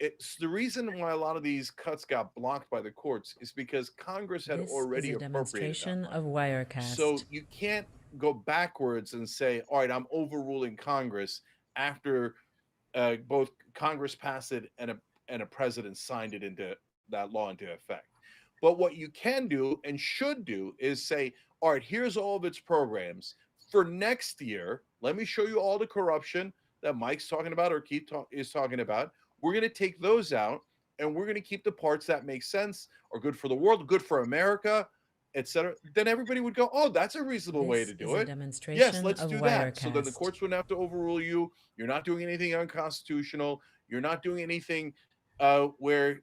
it's the reason why a lot of these cuts got blocked by the courts is because Congress had This is already a appropriated that demonstration money. of Wirecast. So you can't go backwards and say, all right, I'm overruling Congress after both Congress passed it and a president signed it into that law into effect. But what you can do and should do is say, all right, here's all of its programs for next year. Let me show you all the corruption that Mike's talking about or Keith is talking about. We're going to take those out, and we're going to keep the parts that make sense, are good for the world, good for America, etc. Then everybody would go, oh, that's a reasonable way to This is do a it. Yes, demonstration let's of do that. So then the Wirecast. courts wouldn't have to overrule you. You're not doing anything unconstitutional. You're not doing anything where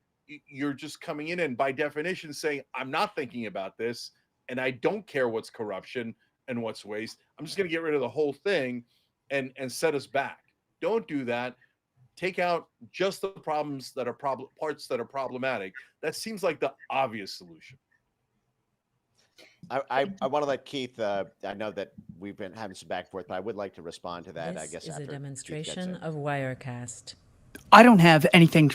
you're just coming in and by definition saying, I'm not thinking about this, and I don't care what's corruption and what's waste. I'm just going to get rid of the whole thing and set us back. Don't do that. Take out just the problems that are parts that are problematic. That seems like the obvious solution. I want to let Keith. I know that we've been having some back and forth, but I would like to respond to that. I This guess is after a Keith gets demonstration in. of Wirecast. I don't have anything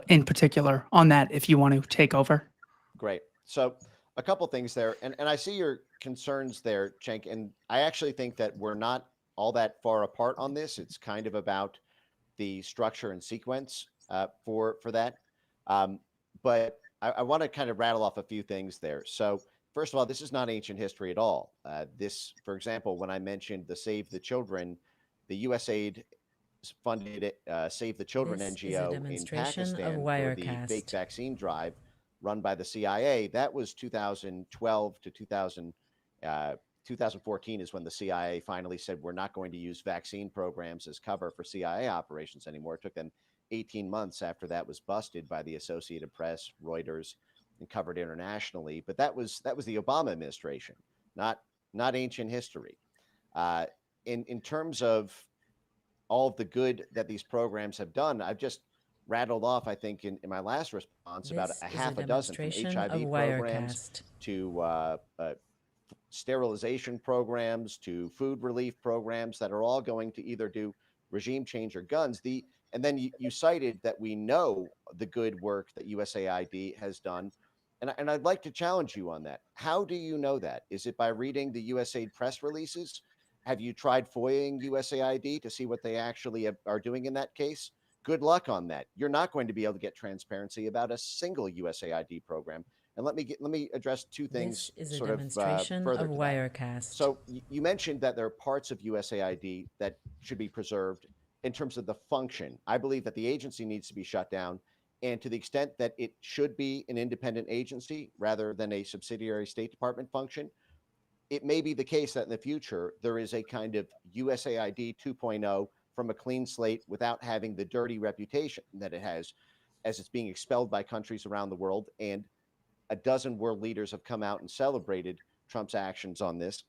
in particular on that if you want to take over. Great. So a couple things there, and I see your concerns there, Cenk, and I actually think that we're not all that far apart on this. It's kind of about the structure and sequence for that. But I want to kind of rattle off a few things there. So first of all, this is not ancient history at all. This, for example, when I mentioned the Save the Children, the USAID funded Save the Children This is a NGO in demonstration of Pakistan for the Wirecast. fake vaccine drive run by the CIA. That was 2012 to 2014 is when the CIA finally said, we're not going to use vaccine programs as cover for CIA operations anymore. It took them 18 months after that was busted by the Associated Press, Reuters, and covered internationally. But that was the Obama administration, not ancient history. In terms of all of the good that these programs have done, I've just rattled off, I think, in my last response, about This a is half a dozen, from demonstration HIV of programs Wirecast. to sterilization programs to food relief programs that are all going to either do regime change or guns. And then you cited that we know the good work that USAID has done. And I'd like to challenge you on that. How do you know that? Is it by reading the USAID press releases? Have you tried FOIAing USAID to see what they actually are doing in that case? Good luck on that. You're not going to be able to get transparency about a single USAID program. And let me address two things This is a sort of demonstration further of to that. Wirecast. So you mentioned that there are parts of USAID that should be preserved in terms of the function. I believe that the agency needs to be shut down. And to the extent that it should be an independent agency rather than a subsidiary State Department function, it may be the case that in the future there is a kind of USAID 2.0 from a clean slate without having the dirty reputation that it has as it's being expelled by countries around the world. And a dozen world leaders have come out and celebrated Trump's actions on this.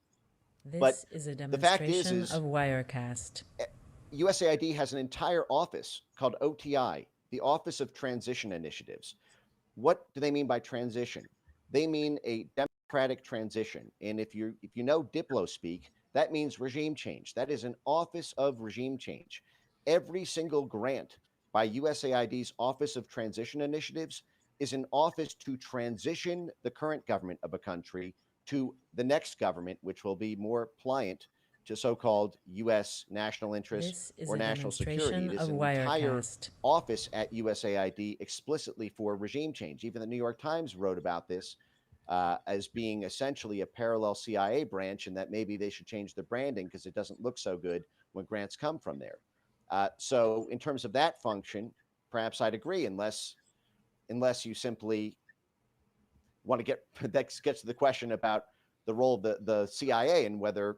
This is a the fact demonstration is of Wirecast. USAID has an entire office called OTI, the Office of Transition Initiatives. What do they mean by transition? They mean a democratic transition. And if you know Diplo speak, that means regime change. That is an office of regime change. Every single grant by USAID's Office of Transition Initiatives is an office to transition the current government of a country to the next government, which will be more pliant to so-called U.S. national interest This is or a national security. demonstration It is of an entire Wirecast. office at USAID explicitly for regime change. Even the New York Times wrote about this as being essentially a parallel CIA branch, and that maybe they should change the branding because it doesn't look so good when grants come from there. So in terms of that function, perhaps I'd agree, unless you simply want to get that gets to the question about the role of the CIA and whether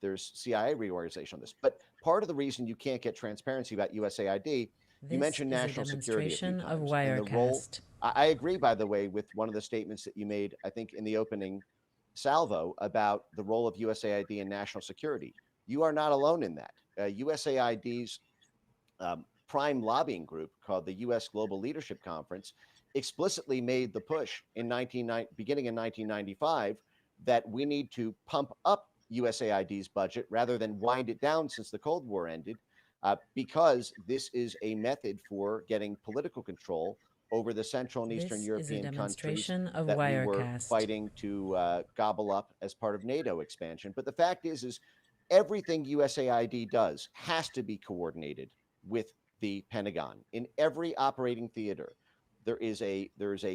there's CIA reorganization on this. But part of the reason you can't get transparency about USAID, you mentioned national security a few demonstration of times, and the role. Wirecast. I agree, by the way, with one of the statements that you made, I think, in the opening salvo about the role of USAID in national security. You are not alone in that. USAID's prime lobbying group called the U.S. Global Leadership Conference explicitly made the push beginning in 1995 that we need to pump up USAID's budget rather than wind it down since the Cold War ended, because this is a method for getting political control over the Central and Eastern European countries that we were fighting to gobble up as part of NATO expansion. But the fact is everything USAID does has to be coordinated with the Pentagon. In every operating theater, there is a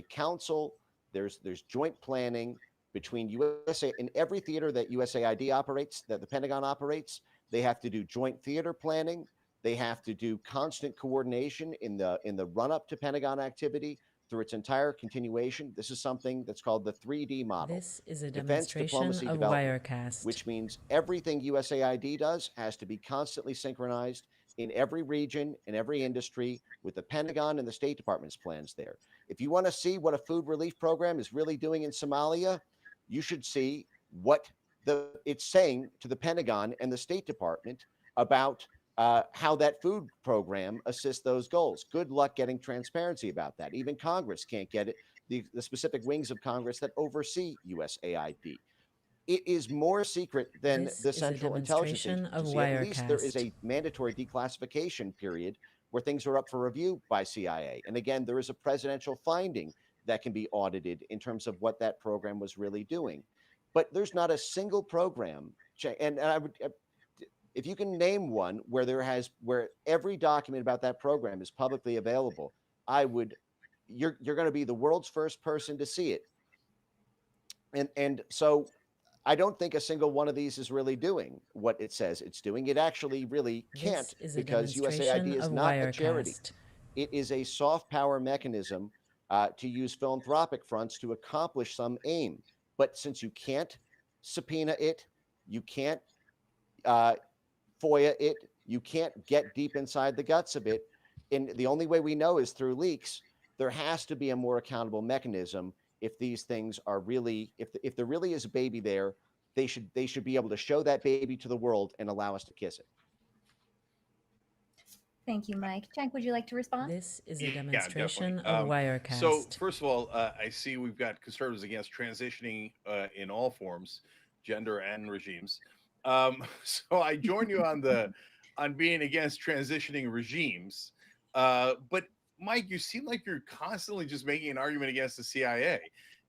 council, there's joint planning between USA. In every theater that USAID operates, that the Pentagon operates, they have to do joint theater planning. They have to do constant coordination in the run-up to Pentagon activity through its entire continuation. This is something that's called the 3D model. This is a Defense, demonstration diplomacy, of development, Wirecast. which means everything USAID does has to be constantly synchronized in every region, in every industry, with the Pentagon and the State Department's plans there. If you want to see what a food relief program is really doing in Somalia, you should see what it's saying to the Pentagon and the State Department about how that food program assists those goals. Good luck getting transparency about that. Even Congress can't get it, the specific wings of Congress that oversee USAID. It is more secret than This the is a Central Intelligence demonstration of Agency. At least there is Wirecast. a mandatory declassification period where things are up for review by CIA. And again, there is a presidential finding that can be audited in terms of what that program was really doing. But there's not a single program, and I would, if you can name one where every document about that program is publicly available, you're going to be the world's first person to see it. And so I don't think a single one of these is really doing what it says it's doing. It actually really can't, This is a because demonstration USAID is of not a charity. Wirecast. It is a soft power mechanism to use philanthropic fronts to accomplish some aim. But since you can't subpoena it, you can't FOIA it, you can't get deep inside the guts of it, and the only way we know is through leaks, there has to be a more accountable mechanism. If these things are really, if there really is a baby there, they should be able to show that baby to the world and allow us to kiss it. Thank you, Mike. Cenk, would you like to respond? This is a Yeah, demonstration definitely. of Wirecast. So first of all, I see we've got conservatives against transitioning in all forms, gender and regimes. So I join you on being against transitioning regimes. But Mike, you seem like you're constantly just making an argument against the CIA.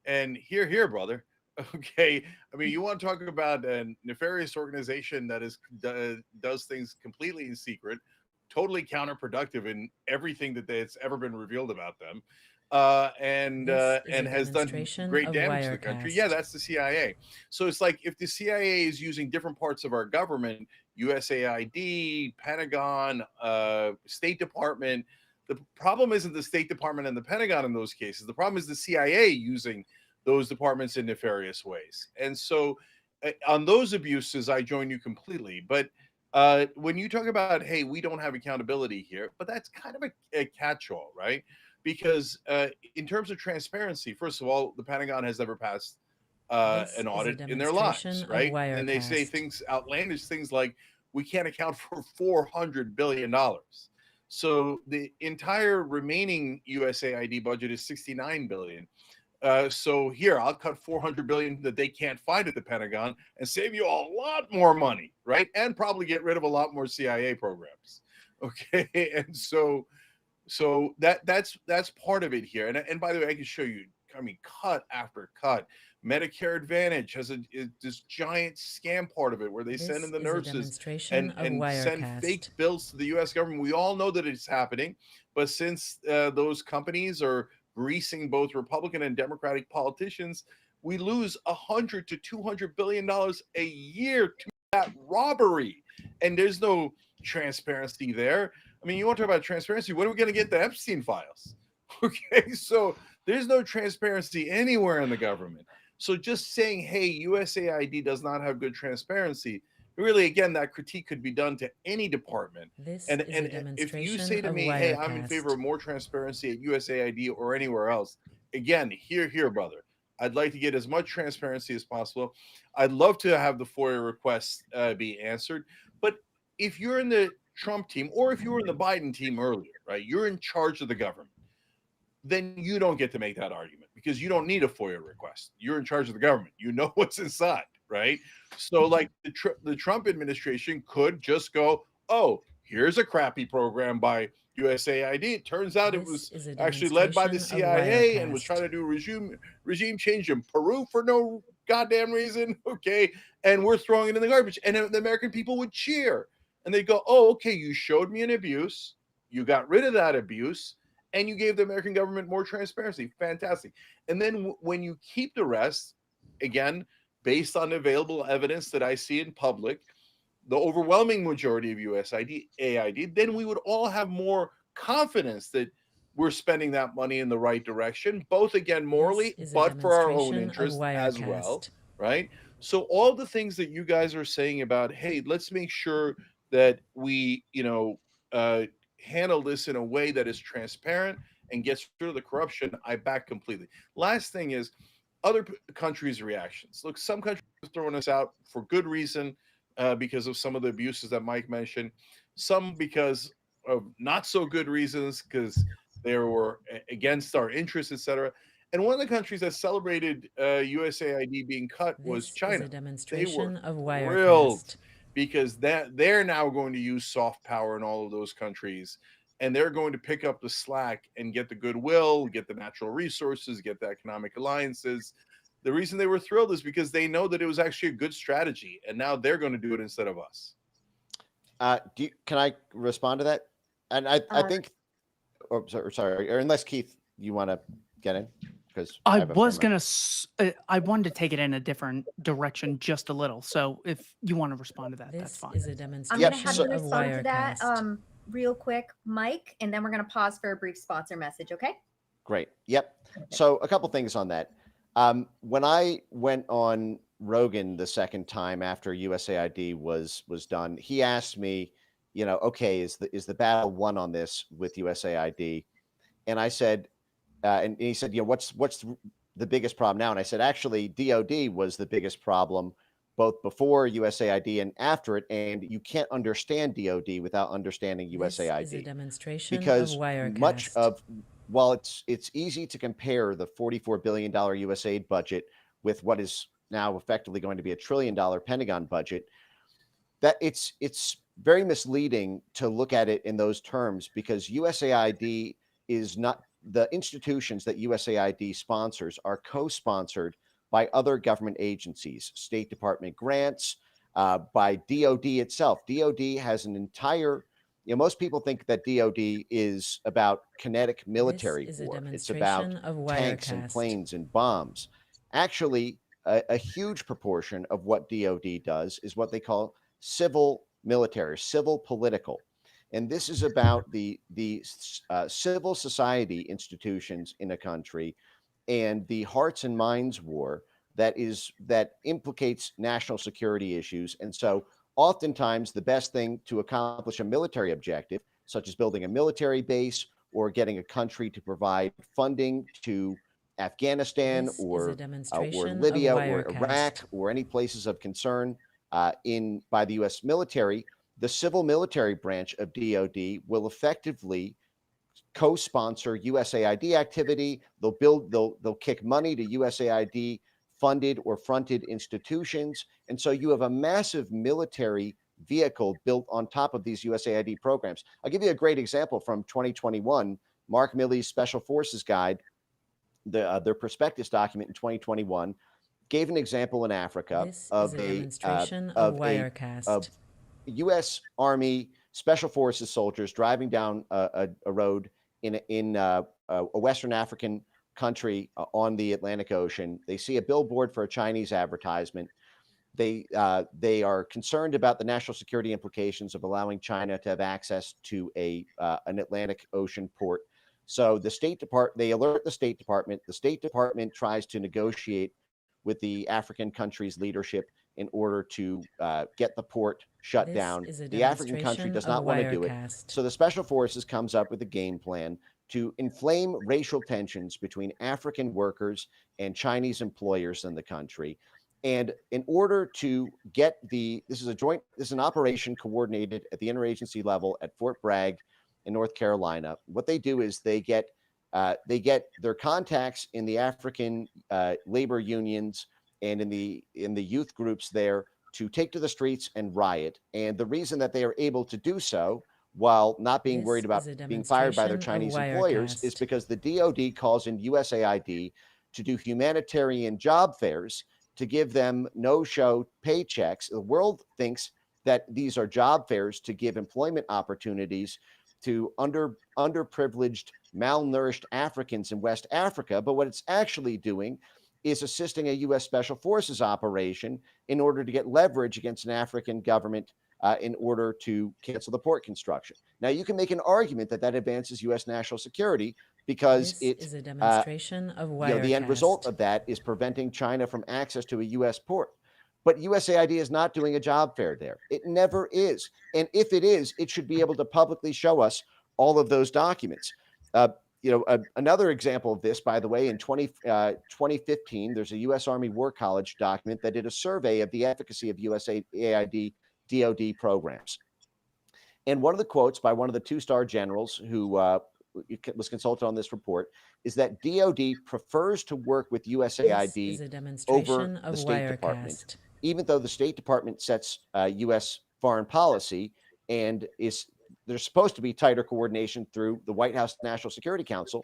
And here, brother. Okay, I mean, you want to talk about a nefarious organization that does things completely in secret, totally counterproductive in everything that's ever been revealed about them, and has done great damage to the country. Yeah, that's the CIA. So it's like if the CIA is using different parts of our government, USAID, Pentagon, State Department. The problem isn't the State Department and the Pentagon in those cases. The problem is the CIA using those departments in nefarious ways. And so on those abuses, I join you completely. But when you talk about, hey, we don't have accountability here, but that's kind of a catch-all, right? Because in terms of transparency, first of all, the Pentagon has never passed an audit in their lives, right? And they say outlandish things like, we can't account for $400 billion. So the entire remaining USAID budget is $69 billion. So here, I'll cut $400 billion that they can't find at the Pentagon and save you a lot more money, right? And probably get rid of a lot more CIA programs. Okay, and so that's part of it here. And by the way, I can show you. I mean, cut after cut. Medicare Advantage has this giant scam part of it where they send in the nurses and send fake bills to the U.S. government. We all know that it's happening, but since those companies are greasing both Republican and Democratic politicians, we lose $100 to $200 billion a year to that robbery, and there's no transparency there. I mean, you want to talk about transparency? When are we going to get the Epstein files? Okay, so there's no transparency anywhere in the government. So just saying, hey, USAID does not have good transparency, really, again, that critique could be done to any department. And if you say to me, hey, I'm in favor of more transparency at USAID or anywhere else, again, here, brother, I'd like to get as much transparency as possible. I'd love to have the FOIA requests be answered. But if you're in the Trump team, or if you were in the Biden team earlier, right, you're in charge of the government, then you don't get to make that argument because you don't need a FOIA request. You're in charge of the government. You know what's inside, right? So like the Trump administration could just go, oh, here's a crappy program by USAID. It turns out it was actually led by the CIA and was trying to do regime change in Peru for no goddamn reason. Okay. And we're throwing it in the garbage. And the American people would cheer. And they go, oh, okay, you showed me an abuse. You got rid of that abuse. And you gave the American government more transparency. Fantastic. And then when you keep the rest, again, based on available evidence that I see in public, the overwhelming majority of USAID, then we would all have more confidence that we're spending that money in the right direction, both again morally, This is a but for our own demonstration of interest as well, Wirecast. right? So all the things that you guys are saying about, hey, let's make sure that we, handle this in a way that is transparent and gets rid of the corruption, I back completely. Last thing is other countries' reactions. Look, some countries are throwing us out for good reason because of some of the abuses that Mike mentioned, some because of not so good reasons because they were against our interests, etc. And one of the countries that celebrated USAID being cut was This is China. a They demonstration were of thrilled Wirecast. because they're now going to use soft power in all of those countries, and they're going to pick up the slack and get the goodwill, get the natural resources, get the economic alliances. The reason they were thrilled is because they know that it was actually a good strategy, and now they're going to do it instead of us. Can I respond to that? And I Uh, think, sorry, or unless Keith, you want to get in? Because I have a was frame gonna. I wanted to take it in a different direction just a little. So if you want to respond to that, that's This fine. is a I'm demonstration going to have you of respond to that Wirecast. real quick, Mike, and then we're going to pause for a brief sponsor message, okay? Great. Yep. So a couple things on that. When I went on Rogan the second time after USAID was done, he asked me, okay, is the battle won on this with USAID? And I said, and he said, what's the biggest problem now? And I said, actually, DOD was the biggest problem, both before USAID and after it. And you can't understand DOD without understanding USAID. This is a demonstration Because of Wirecast. much of, while it's easy to compare the $44 billion USAID budget with what is now effectively going to be $1 trillion Pentagon budget, that it's very misleading to look at it in those terms, because USAID is not, the institutions that USAID sponsors are co-sponsored by other government agencies, State Department grants, by DOD itself. DOD has an entire, most people think that DOD is about kinetic military This is a war. It's about demonstration of tanks and Wirecast. planes and bombs. Actually, a huge proportion of what DOD does is what they call civil military, civil political. And this is about the civil society institutions in a country and the hearts and minds war that implicates national security issues. And so oftentimes the best thing to accomplish a military objective, such as building a military base or getting a country to provide funding to Afghanistan This is a or demonstration Libya of or Wirecast. Iraq or any places of concern by the U.S. military, the civil military branch of DOD will effectively co-sponsor USAID activity. They'll kick money to USAID funded or fronted institutions, and so you have a massive military vehicle built on top of these USAID programs. I'll give you a great example from 2021. Mark Milley's Special Forces Guide, their prospectus document in 2021, gave an example in Africa This of is a a demonstration of of a Wirecast. of U.S. Army Special Forces soldiers driving down a road in a Western African country on the Atlantic Ocean. They see a billboard for a Chinese advertisement. They are concerned about the national security implications of allowing China to have access to an Atlantic Ocean port. So they alert the State Department. The State Department tries to negotiate with the African country's leadership in order to get the port shut This down. is a The African country demonstration does of not want to do it. Wirecast. So the Special Forces comes up with a game plan to inflame racial tensions between African workers and Chinese employers in the country. And in order to get this is an operation coordinated at the interagency level at Fort Bragg in North Carolina. What they do is they get their contacts in the African labor unions and in the youth groups there to take to the streets and riot. And the reason that they are able to do so while not being This worried about is a being fired by their demonstration of Chinese employers is Wirecast. because the DOD calls in USAID to do humanitarian job fairs to give them no-show paychecks. The world thinks that these are job fairs to give employment opportunities to underprivileged, malnourished Africans in West Africa. But what it's actually doing is assisting a U.S. Special Forces operation in order to get leverage against an African government in order to cancel the port construction. Now, you can make an argument that that advances U.S. national security because This is a demonstration of Wirecast. the end result of that is preventing China from access to a U.S. port. But USAID is not doing a job fair there. It never is. And if it is, it should be able to publicly show us all of those documents. Another example of this, by the way, in 2015, there's a U.S. Army War College document that did a survey of the efficacy of USAID DoD programs. And one of the quotes by one of the two-star generals who was consulted on this report is that DoD prefers to work with USAID over the State Department, even though the State Department sets U.S. foreign policy and there's supposed to be tighter coordination through the White House National Security Council.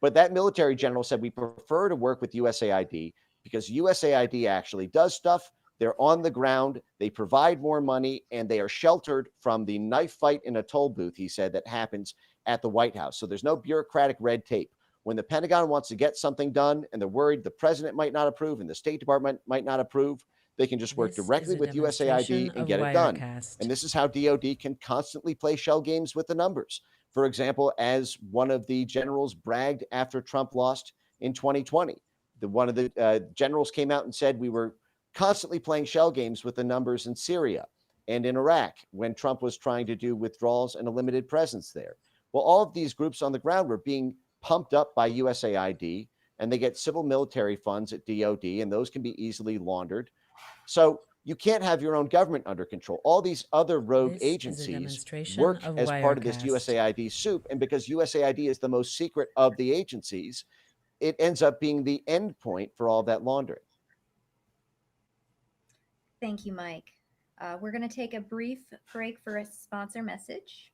But that military general said we prefer to work with USAID because USAID actually does stuff. They're on the ground, they provide more money, and they are sheltered from the knife fight in a toll booth, he said, that happens at the White House. So there's no bureaucratic red tape. When the Pentagon wants to get something done and they're worried the president might not approve and the State Department might not approve, they can just work directly with USAID and get it done. And this is how DoD can constantly play shell games with the numbers. For example, as one of the generals bragged after Trump lost in 2020, one of the generals came out and said we were constantly playing shell games with the numbers in Syria and in Iraq when Trump was trying to do withdrawals and a limited presence there. Well, all of these groups on the ground were being pumped up by USAID, and they get civil military funds at DoD, and those can be easily laundered. So you can't have your own government under control. All these other rogue agencies work as part of this USAID soup, and because USAID is the most secret of the agencies, it ends up being the end point for all that laundering. Thank you, Mike. We're going to take a brief break for a sponsor message.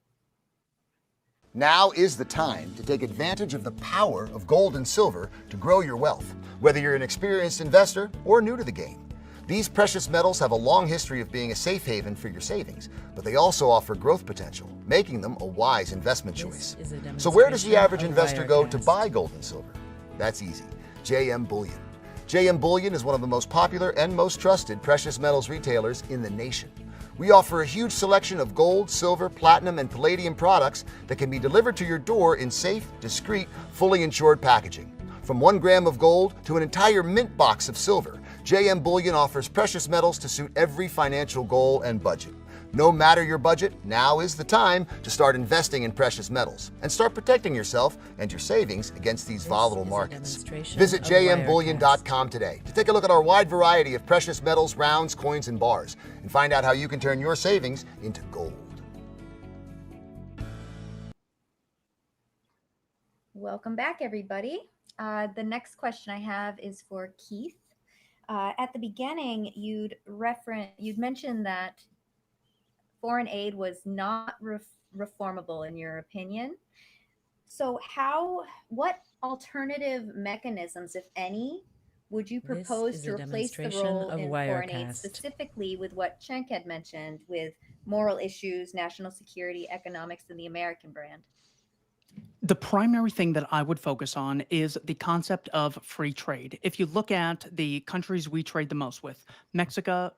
Now is the time to take advantage of the power of gold and silver to grow your wealth, whether you're an experienced investor or new to the game. These precious metals have a long history of being a safe haven for your savings, but they also offer growth potential, making them a wise investment choice. So where does the average investor go to buy gold and silver? That's easy. JM Bullion. JM Bullion is one of the most popular and most trusted precious metals retailers in the nation. We offer a huge selection of gold, silver, platinum, and palladium products that can be delivered to your door in safe, discreet, fully insured packaging. From 1 gram of gold to an entire mint box of silver, JM Bullion offers precious metals to suit every financial goal and budget. No matter your budget, now is the time to start investing in precious metals and start protecting yourself and your savings against these volatile markets. Visit jmbullion.com today to take a look at our wide variety of precious metals, rounds, coins, and bars and find out how you can turn your savings into gold. Welcome back, everybody. The next question I have is for Keith. At the beginning, you'd mentioned that foreign aid was not reformable in your opinion. So what alternative mechanisms, if any, would you propose to replace the role in foreign aid, specifically with what Cenk had mentioned with moral issues, national security, economics, and the American brand? The primary thing that I would focus on is the concept of free trade. If you look at the countries we trade the most with, Mexico,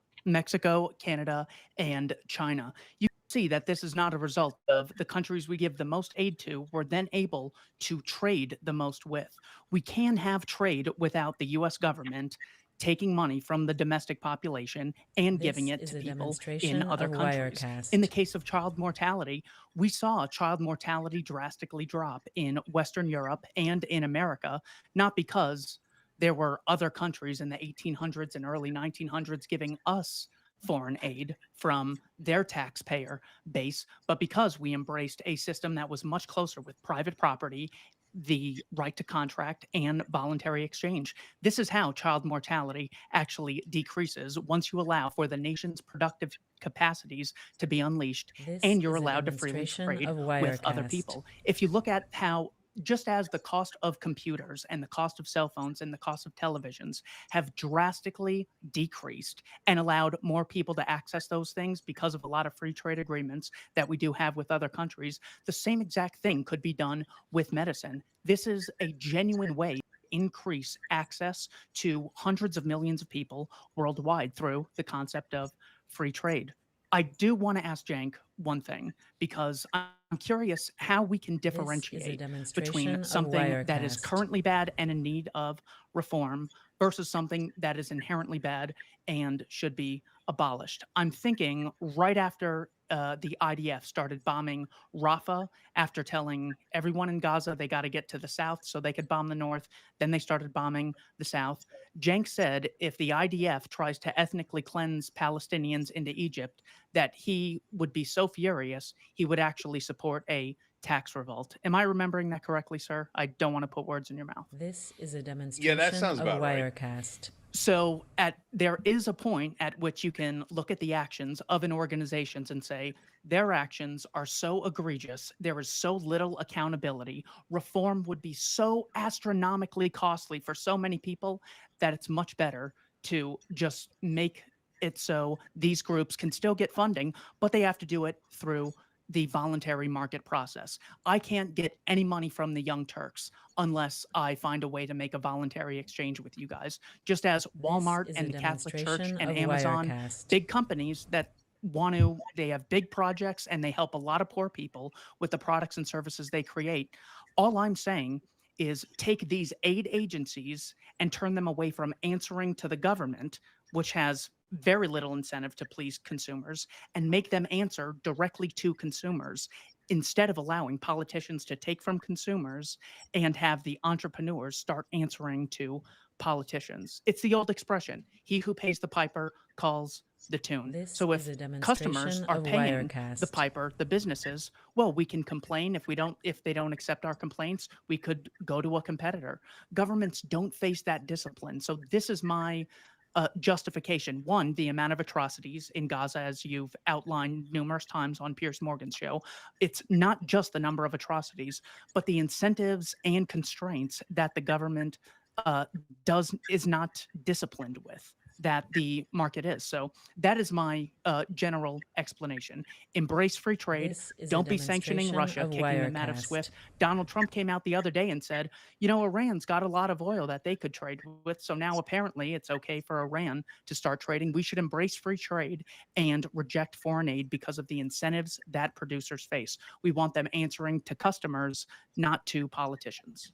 Canada, and China, you see that this is not a result of the countries we give the most aid to were then able to trade the most with. We can have trade without the U.S. government taking money from the domestic population and giving it to people in other countries. In the case of child mortality, we saw child mortality drastically drop in Western Europe and in America, not because there were other countries in the 1800s and early 1900s giving us foreign aid from their taxpayer base, but because we embraced a system that was much closer with private property, the right to contract, and voluntary exchange. This is how child mortality actually decreases once you allow for the nation's productive capacities to be unleashed and you're allowed to freely trade with other people. If you look at how just as the cost of computers and the cost of cell phones and the cost of televisions have drastically decreased and allowed more people to access those things because of a lot of free trade agreements that we do have with other countries, the same exact thing could be done with medicine. This is a genuine way to increase access to hundreds of millions of people worldwide through the concept of free trade. I do want to ask Cenk one thing, because I'm curious how we can This is a differentiate between demonstration of something that is Wirecast. currently bad and in need of reform versus something that is inherently bad and should be abolished. I'm thinking right after the IDF started bombing Rafah, after telling everyone in Gaza they got to get to the south so they could bomb the north, then they started bombing the south. Cenk said if the IDF tries to ethnically cleanse Palestinians into Egypt, that he would be so furious he would actually support a tax revolt. Am I remembering that correctly, sir? I don't want to put words in your mouth. This is a Yeah, that demonstration sounds of about right. Wirecast. So there is a point at which you can look at the actions of an organization and say their actions are so egregious, there is so little accountability, reform would be so astronomically costly for so many people that it's much better to just make it so these groups can still get funding, but they have to do it through the voluntary market process. I can't get any money from the Young Turks unless I find a way to make a voluntary exchange with you guys. Just as Walmart This is and a the Catholic Church demonstration and of Amazon, Wirecast. big companies that they have big projects and they help a lot of poor people with the products and services they create. All I'm saying is take these aid agencies and turn them away from answering to the government, which has very little incentive to please consumers, and make them answer directly to consumers instead of allowing politicians to take from consumers and have the entrepreneurs start answering to politicians. It's the old expression, he who pays the piper calls the tune. This So is if a customers demonstration are of paying the Wirecast. piper, the businesses, well, we can complain. If they don't accept our complaints, we could go to a competitor. Governments don't face that discipline. So this is my justification. One, the amount of atrocities in Gaza, as you've outlined numerous times on Piers Morgan's show. It's not just the number of atrocities, but the incentives and constraints that the government is not disciplined with, that the market is. So that is my general explanation. Embrace free trade. This is a Don't be sanctioning demonstration Russia, of kicking them out of Wirecast. SWIFT. Donald Trump came out the other day and said, you know, Iran's got a lot of oil that they could trade with. So now apparently it's okay for Iran to start trading. We should embrace free trade and reject foreign aid because of the incentives that producers face. We want them answering to customers, not to politicians.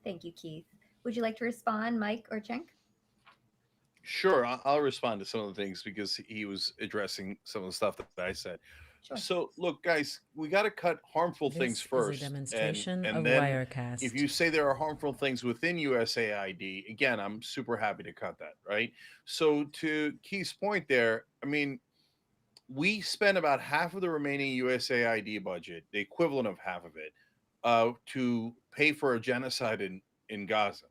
Thank you, Keith. Would you like to respond, Mike or Cenk? Sure, I'll respond to some of the things because he was addressing some of the stuff that I said. Sure. So, look, guys, we got to cut harmful This things is a first, demonstration and of then Wirecast. if you say there are harmful things within USAID, again, I'm super happy to cut that, right? So, to Keith's point there, I mean, we spend about half of the remaining USAID budget, the equivalent of half of it, to pay for a genocide in Gaza.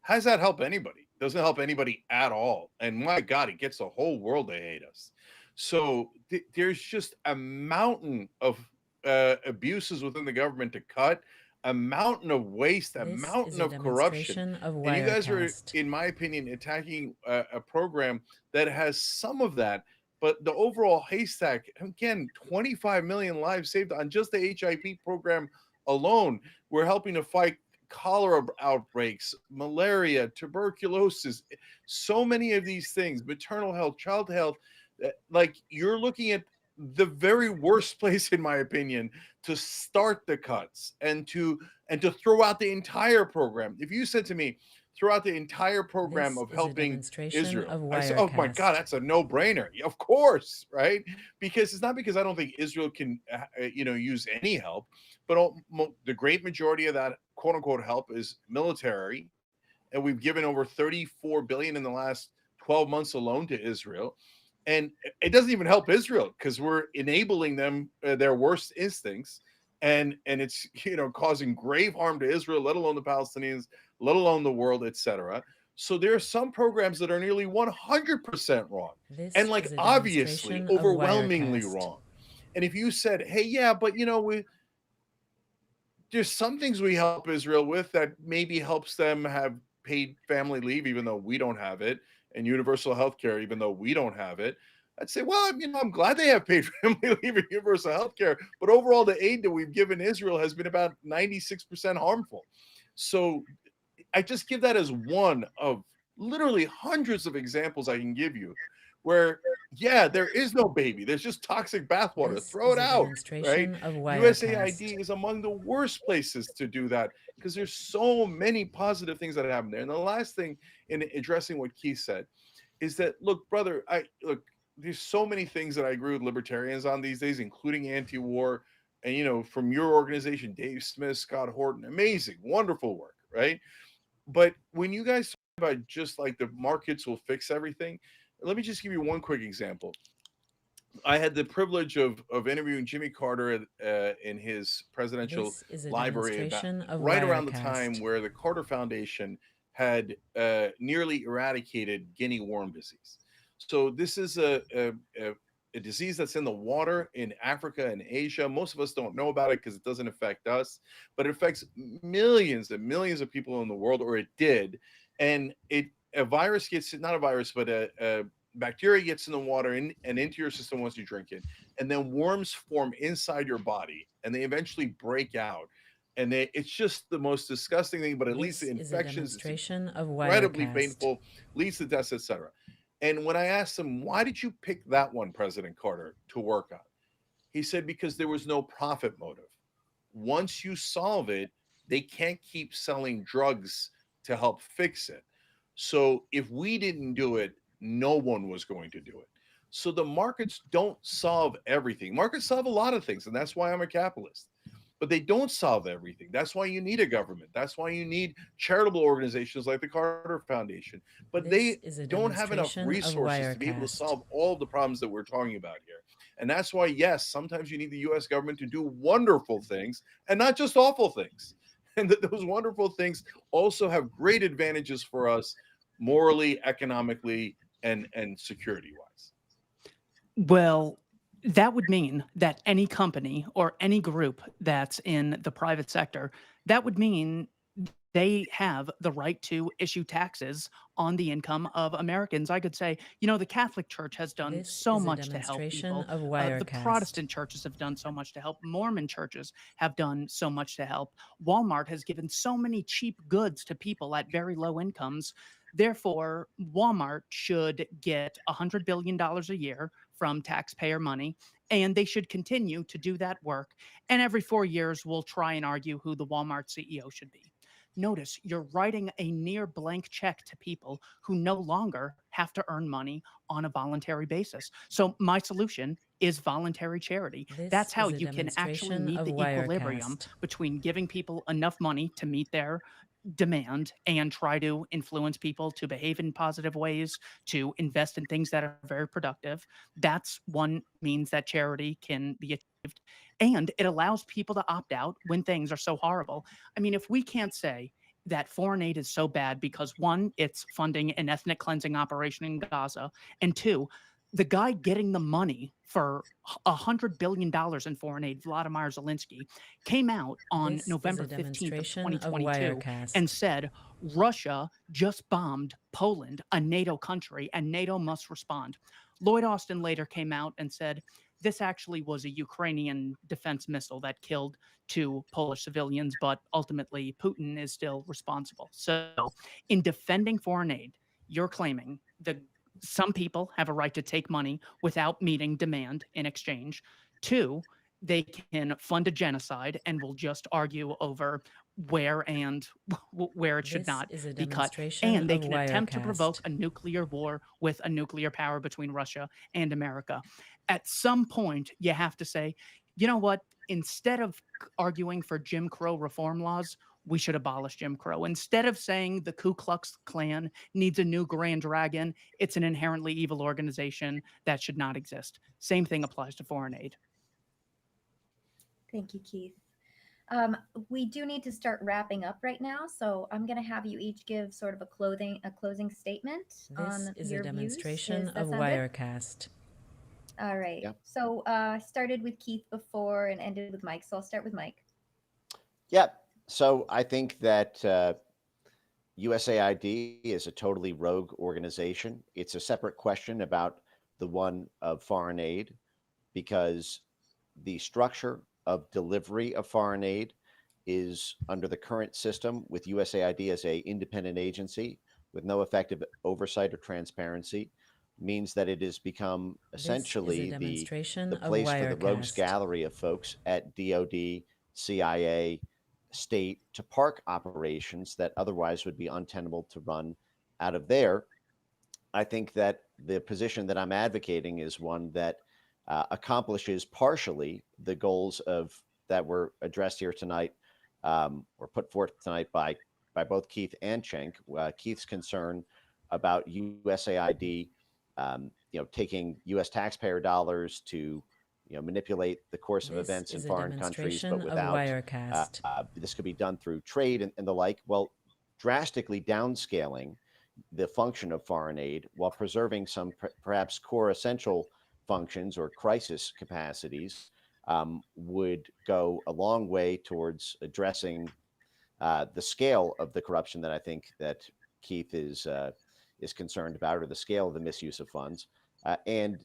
How does that help anybody? Doesn't help anybody at all. And my God, it gets the whole world to hate us. So there's just a mountain of abuses within the government to cut, a mountain of waste, a This mountain is a of corruption. demonstration of And you guys are, Wirecast. in my opinion, attacking a program that has some of that. But the overall haystack, again, 25 million lives saved on just the HIV program alone. We're helping to fight cholera outbreaks, malaria, tuberculosis, so many of these things, maternal health, child health. Like, you're looking at the very worst place, in my opinion, to start the cuts and to throw out the entire program. If you said to me, throw out the entire program This of is a helping demonstration Israel, of I say, oh my Wirecast. God, that's a no-brainer. Of course, right? Because it's not because I don't think Israel can, use any help, but the great majority of that quote unquote help is military, and we've given over 34 billion in the last 12 months alone to Israel, and it doesn't even help Israel because we're enabling them their worst instincts, and it's causing grave harm to Israel, let alone the Palestinians, let alone the world, etc. So there are some programs that are nearly 100% wrong, This and like is a obviously demonstration of overwhelmingly Wirecast. wrong. And if you said, hey, yeah, but there's some things we help Israel with that maybe helps them have paid family leave, even though we don't have it, and universal health care, even though we don't have it, I'd say, well, I'm glad they have paid family leave and universal health care, but overall the aid that we've given Israel has been about 96% harmful. So I just give that as one of literally hundreds of examples I can give you where Yeah, there is no baby. There's just toxic bathwater. This Throw is it a out, right? demonstration of USAID Wirecast. is among the worst places to do that because there's so many positive things that happen there. And the last thing in addressing what Keith said is that, look, brother, there's so many things that I agree with libertarians on these days, including anti-war. And, you know, from your organization, Dave Smith, Scott Horton, amazing, wonderful work, right? But when you guys talk about just like the markets will fix everything, let me just give you one quick example. I had the privilege of interviewing Jimmy Carter in his presidential This is a library about demonstration of right around the time Wirecast. where the Carter Foundation had nearly eradicated guinea worm disease. So this is a disease that's in the water in Africa and Asia. Most of us don't know about it because it doesn't affect us, but it affects millions and millions of people in the world, or it did. And a virus gets, not a virus, but a bacteria gets in the water and into your system once you drink it, and then worms form inside your body, and they eventually break out. And it's just the most disgusting thing, but it leads This to is a infections. It's demonstration of incredibly Wirecast. painful, leads to deaths, etc. And when I asked him, why did you pick that one, President Carter, to work on? He said, because there was no profit motive. Once you solve it, they can't keep selling drugs to help fix it. So if we didn't do it, no one was going to do it. So the markets don't solve everything. Markets solve a lot of things, and that's why I'm a capitalist. But they don't solve everything. That's why you need a government. That's why you need charitable organizations like the Carter Foundation. But This they is a don't have enough demonstration of resources to be able to Wirecast. solve all the problems that we're talking about here. And that's why, yes, sometimes you need the US government to do wonderful things and not just awful things. And that those wonderful things also have great advantages for us morally, economically, and security wise. Well, that would mean that any company or any group that's in the private sector, that would mean they have the right to issue taxes on the income of Americans. I could say, you know, the Catholic Church has done This so is a much to help demonstration people. of The Wirecast. Protestant churches have done so much to help. Mormon churches have done so much to help. Walmart has given so many cheap goods to people at very low incomes. Therefore, Walmart should get $100 billion a year from taxpayer money, and they should continue to do that work. And every 4 years, we'll try and argue who the Walmart CEO should be. Notice you're writing a near blank check to people who no longer have to earn money on a voluntary basis. So my solution is voluntary charity. This That's how is a you can actually demonstration meet of the equilibrium Wirecast. between giving people enough money to meet their demand and try to influence people to behave in positive ways, to invest in things that are very productive. That's one means that charity can be achieved. And it allows people to opt out when things are so horrible. I mean, if we can't say that foreign aid is so bad because one, it's funding an ethnic cleansing operation in Gaza, and two, the guy getting the money for $100 billion in foreign aid, Vladimir Zelensky, came out on This is November a 15th of demonstration of 2022 Wirecast. and said, Russia just bombed Poland, a NATO country, and NATO must respond. Lloyd Austin later came out and said, this actually was a Ukrainian defense missile that killed 2 Polish civilians, but ultimately Putin is still responsible. So in defending foreign aid, you're claiming that some people have a right to take money without meeting demand in exchange. 2, they can fund a genocide and will just argue over where it should This not is a be cut. demonstration And they of can attempt to provoke Wirecast. a nuclear war with a nuclear power between Russia and America. At some point, you have to say, you know what? Instead of arguing for Jim Crow reform laws, we should abolish Jim Crow. Instead of saying the Ku Klux Klan needs a new Grand Dragon, it's an inherently evil organization that should not exist. Same thing applies to foreign aid. Thank you, Keith. We do need to start wrapping up right now, so I'm going to have you each give sort of a closing statement This on is your a demonstration views. Does that of sound good? Wirecast. All right. Yeah. So I started with Keith before and ended with Mike, so I'll start with Mike. Yeah. So I think that USAID is a totally rogue organization. It's a separate question about the one of foreign aid, because the structure of delivery of foreign aid is under the current system with USAID as a independent agency with no effective oversight or transparency. means that it has become This is a essentially demonstration the of place for the rogues Wirecast. gallery of folks at DoD, CIA, state to park operations that otherwise would be untenable to run out of there. I think that the position that I'm advocating is one that accomplishes partially the goals of that were addressed here tonight, or put forth tonight by both Keith and Cenk. Keith's concern about USAID, taking U.S. taxpayer dollars to manipulate the course of This events in is a foreign countries, but demonstration of without Wirecast. this could be done through trade and the like. Well, drastically downscaling the function of foreign aid while preserving some perhaps core essential functions or crisis capacities would go a long way towards addressing the scale of the corruption that I think that Keith is concerned about, or the scale of the misuse of funds. And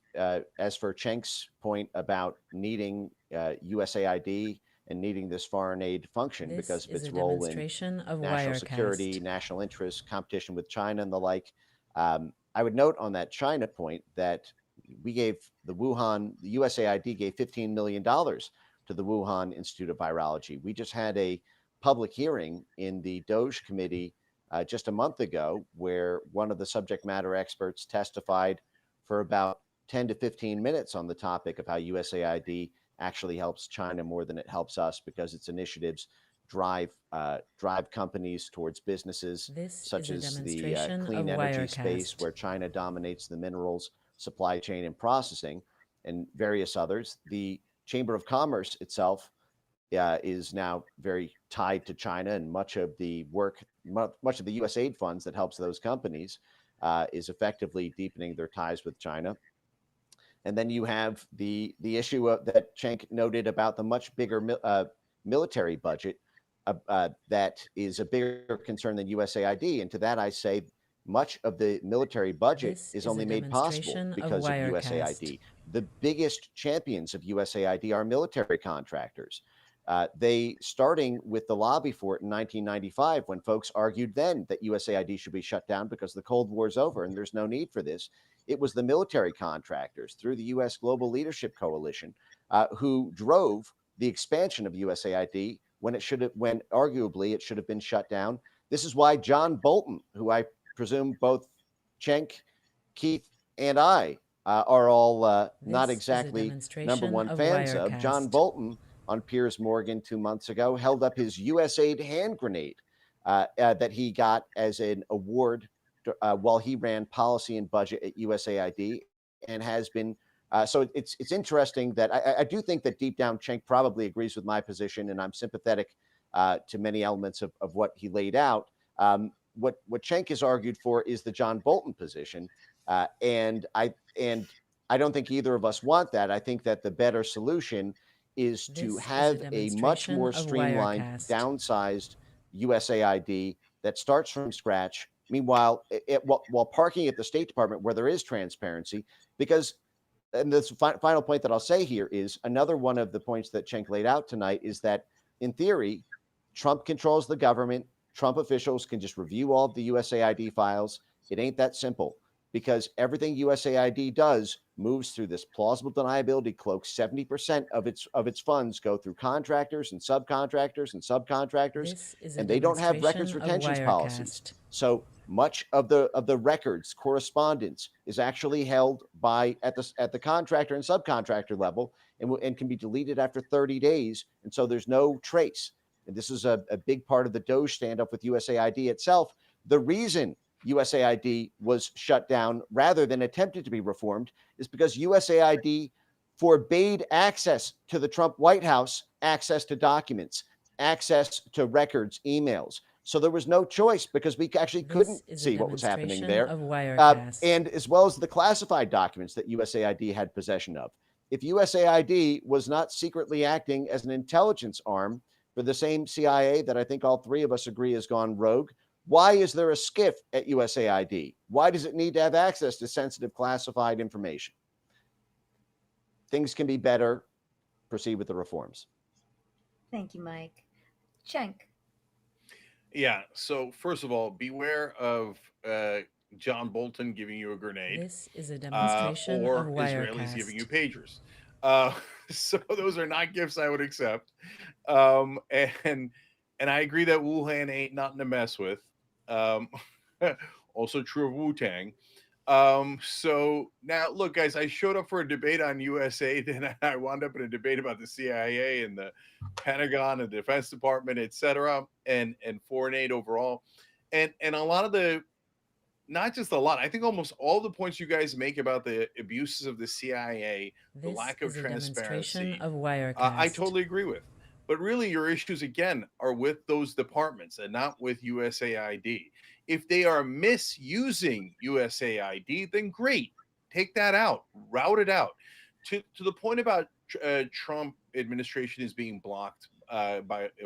as for Cenk's point about needing USAID and needing this foreign aid function This because of is its a role in demonstration of national security, Wirecast. national interest, competition with China, and the like. I would note on that China point that we gave the USAID gave $15 million to the Wuhan Institute of Virology. We just had a public hearing in the Doge committee just a month ago where one of the subject matter experts testified for about 10 to 15 minutes on the topic of how USAID actually helps China more than it helps us, because its initiatives drive companies towards businesses This such is a as the demonstration clean of energy space, Wirecast. where China dominates the minerals supply chain and processing, and various others. The Chamber of Commerce itself is now very tied to China, and much of the USAID funds that helps those companies is effectively deepening their ties with China. And then you have the issue that Cenk noted about the much bigger military budget that is a bigger concern than USAID. And to that I say, much of the military budget This is is only a made possible demonstration of because of Wirecast. USAID. The biggest champions of USAID are military contractors. They, starting with the lobby for it in 1995, when folks argued then that USAID should be shut down because the Cold War's over and there's no need for this. It was the military contractors through the U.S. Global Leadership Coalition who drove the expansion of USAID when arguably it should have been shut down. This is why John Bolton, who I presume both Cenk, Keith, and I are all not exactly number one fans of. John Bolton on Piers Morgan 2 months ago held up his USAID hand grenade that he got as an award while he ran policy and budget at USAID, and has been. So it's interesting that I do think that deep down Cenk probably agrees with my position, and I'm sympathetic to many elements of what he laid out. What Cenk has argued for is the John Bolton position, and I don't think either of us want that. I think that the better solution is to have a much more streamlined, downsized USAID that starts from scratch. Meanwhile, while parking at the State Department where there is transparency, because, and this final point that I'll say here is another one of the points that Cenk laid out tonight is that in theory, Trump controls the government. Trump officials can just review all of the USAID files. It ain't that simple, because everything USAID does moves through this plausible deniability cloak. 70% of its funds go through contractors and subcontractors, and they don't have records retention policies. So much of the records correspondence is actually held at the contractor and subcontractor level, and can be deleted after 30 days. And so there's no trace. And this is a big part of the Doge standoff with USAID itself. The reason USAID was shut down rather than attempted to be reformed is because USAID forbade access to the Trump White House, access to documents, access to records, emails. So there was no choice, because we actually couldn't see what was happening there. And as well as the classified documents that USAID had possession of. If USAID was not secretly acting as an intelligence arm for the same CIA that I think all three of us agree has gone rogue, why is there a SCIF at USAID? Why does it need to have access to sensitive classified information? Things can be better. Proceed with the reforms. Thank you, Mike. Cenk. Yeah. So first of all, beware of John Bolton giving you a grenade, This is a demonstration of or Israelis giving you Wirecast. pagers. So those are not gifts I would accept. And I agree that Wuhan ain't nothing to mess with. Um, also true of Wu Tang. So now, look, guys, I showed up for a debate on USAID, and I wound up in a debate about the CIA and the Pentagon and the Defense Department, et cetera, and foreign aid overall. And a lot of the, not just a lot, I think almost all the points you guys make about the abuses of the CIA, the This lack of is a demonstration transparency, of I Wirecast. totally agree with. But really, your issues again are with those departments and not with USAID. If they are misusing USAID, then great, take that out, route it out. To the point about Trump administration is being blocked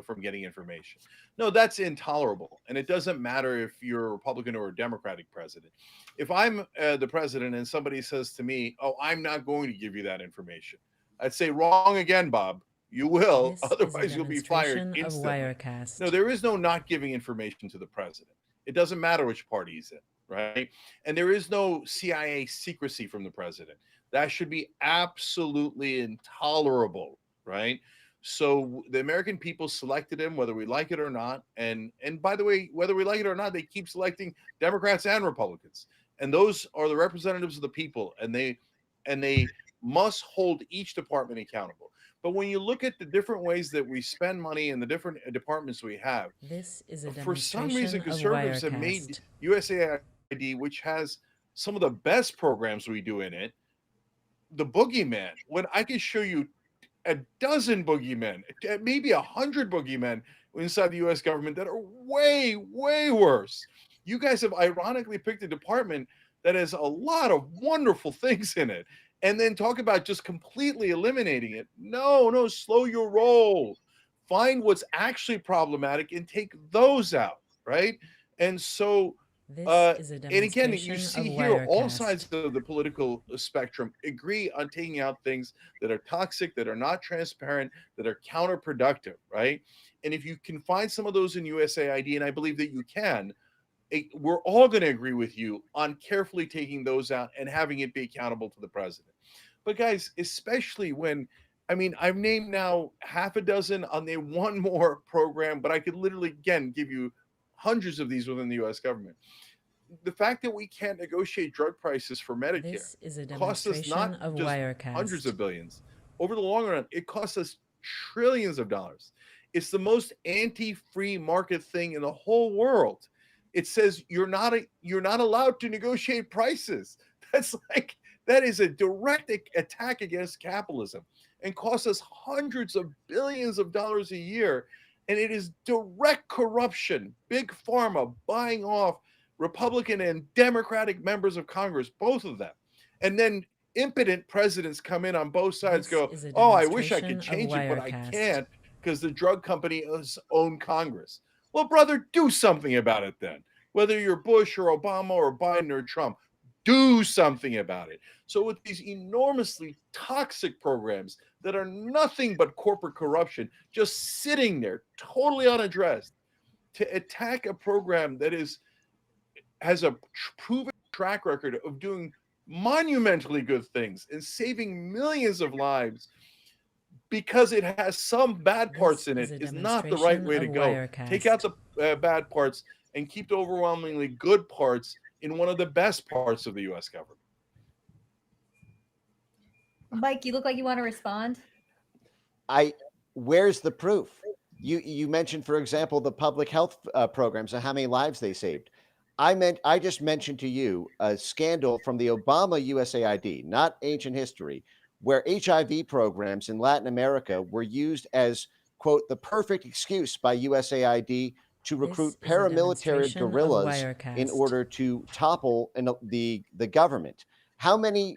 from getting information. No, that's intolerable, and it doesn't matter if you're a Republican or a Democratic president. If I'm the president and somebody says to me, "Oh, I'm not going to give you that information," I'd say, "Wrong again, Bob. You will, This is a otherwise you'll be fired demonstration of instantly." Wirecast. No, there is no not giving information to the president. It doesn't matter which party he's in, right? And there is no CIA secrecy from the president. That should be absolutely intolerable, right? So the American people selected him, whether we like it or not. And by the way, whether we like it or not, they keep selecting Democrats and Republicans, and those are the representatives of the people, and they must hold each department accountable. But when you look at the different ways that we spend money in the different departments we have, This is a for some demonstration reason, of conservatives have made Wirecast. USAID, which has some of the best programs we do in it, the boogeyman. When I can show you a dozen boogeymen, maybe 100 boogeymen inside the U.S. government that are way, way worse. You guys have ironically picked a department that has a lot of wonderful things in it, and then talk about just completely eliminating it. No, slow your roll. Find what's actually problematic and take those out, right? And so, This is a and again, you demonstration see of here all Wirecast. sides of the political spectrum agree on taking out things that are toxic, that are not transparent, that are counterproductive, right? And if you can find some of those in USAID, and I believe that you can, we're all going to agree with you on carefully taking those out and having it be accountable to the president. But guys, especially when, I mean, I've named now half a dozen, I'll name one more program, but I could literally, again, give you hundreds of these within the US government. The fact that we can't negotiate drug prices for Medicare This is a costs us demonstration not of just hundreds Wirecast. of billions. Over the long run, it costs us trillions of dollars. It's the most anti-free market thing in the whole world. It says you're not allowed to negotiate prices. That is a direct attack against capitalism and costs us hundreds of billions of dollars a year. And it is direct corruption, big pharma buying off Republican and Democratic members of Congress, both of them. And then impotent presidents come in on both sides, This go, is a "Oh, I wish I demonstration could of change it, but I Wirecast. can't because the drug company own Congress." Well, brother, do something about it then. Whether you're Bush or Obama or Biden or Trump, do something about it. So with these enormously toxic programs that are nothing but corporate corruption, just sitting there totally unaddressed, to attack a program that has a proven track record of doing monumentally good things and saving millions of lives, because it has some bad parts This in is it, a is not the right way to demonstration go. of Take out Wirecast. the bad parts and keep the overwhelmingly good parts in one of the best parts of the U.S. government. Mike, you look like you want to respond. Where's the proof? You mentioned, for example, the public health programs and how many lives they saved. I just mentioned to you a scandal from the Obama USAID, not ancient history, where HIV programs in Latin America were used as, quote, the perfect excuse by USAID to recruit This is a paramilitary demonstration of guerrillas in Wirecast. order to topple the government. How many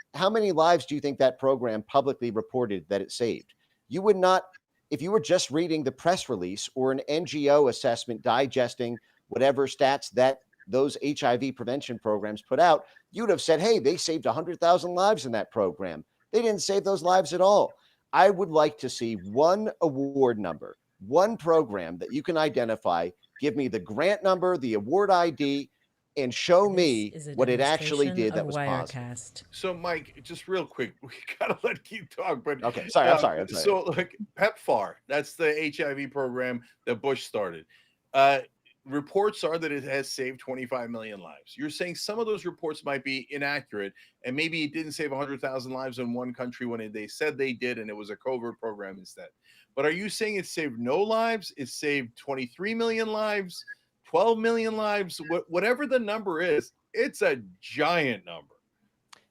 lives do you think that program publicly reported that it saved? You would not, if you were just reading the press release or an NGO assessment digesting whatever stats that those HIV prevention programs put out, you'd have said, hey, they saved 100,000 lives in that program. They didn't save those lives at all. I would like to see one award number, one program that you can identify. Give me the grant number, the award ID, and show This me is a what it actually demonstration did that of was positive. Wirecast. So, Mike, just real quick, we gotta let Keith talk. But Okay, sorry, I'm sorry. So, like PEPFAR, that's the HIV program that Bush started. Reports are that it has saved 25 million lives. You're saying some of those reports might be inaccurate, and maybe it didn't save 100,000 lives in one country when they said they did, and it was a covert program instead. But are you saying it saved no lives? It saved 23 million lives, 12 million lives, whatever the number is? It's a giant number.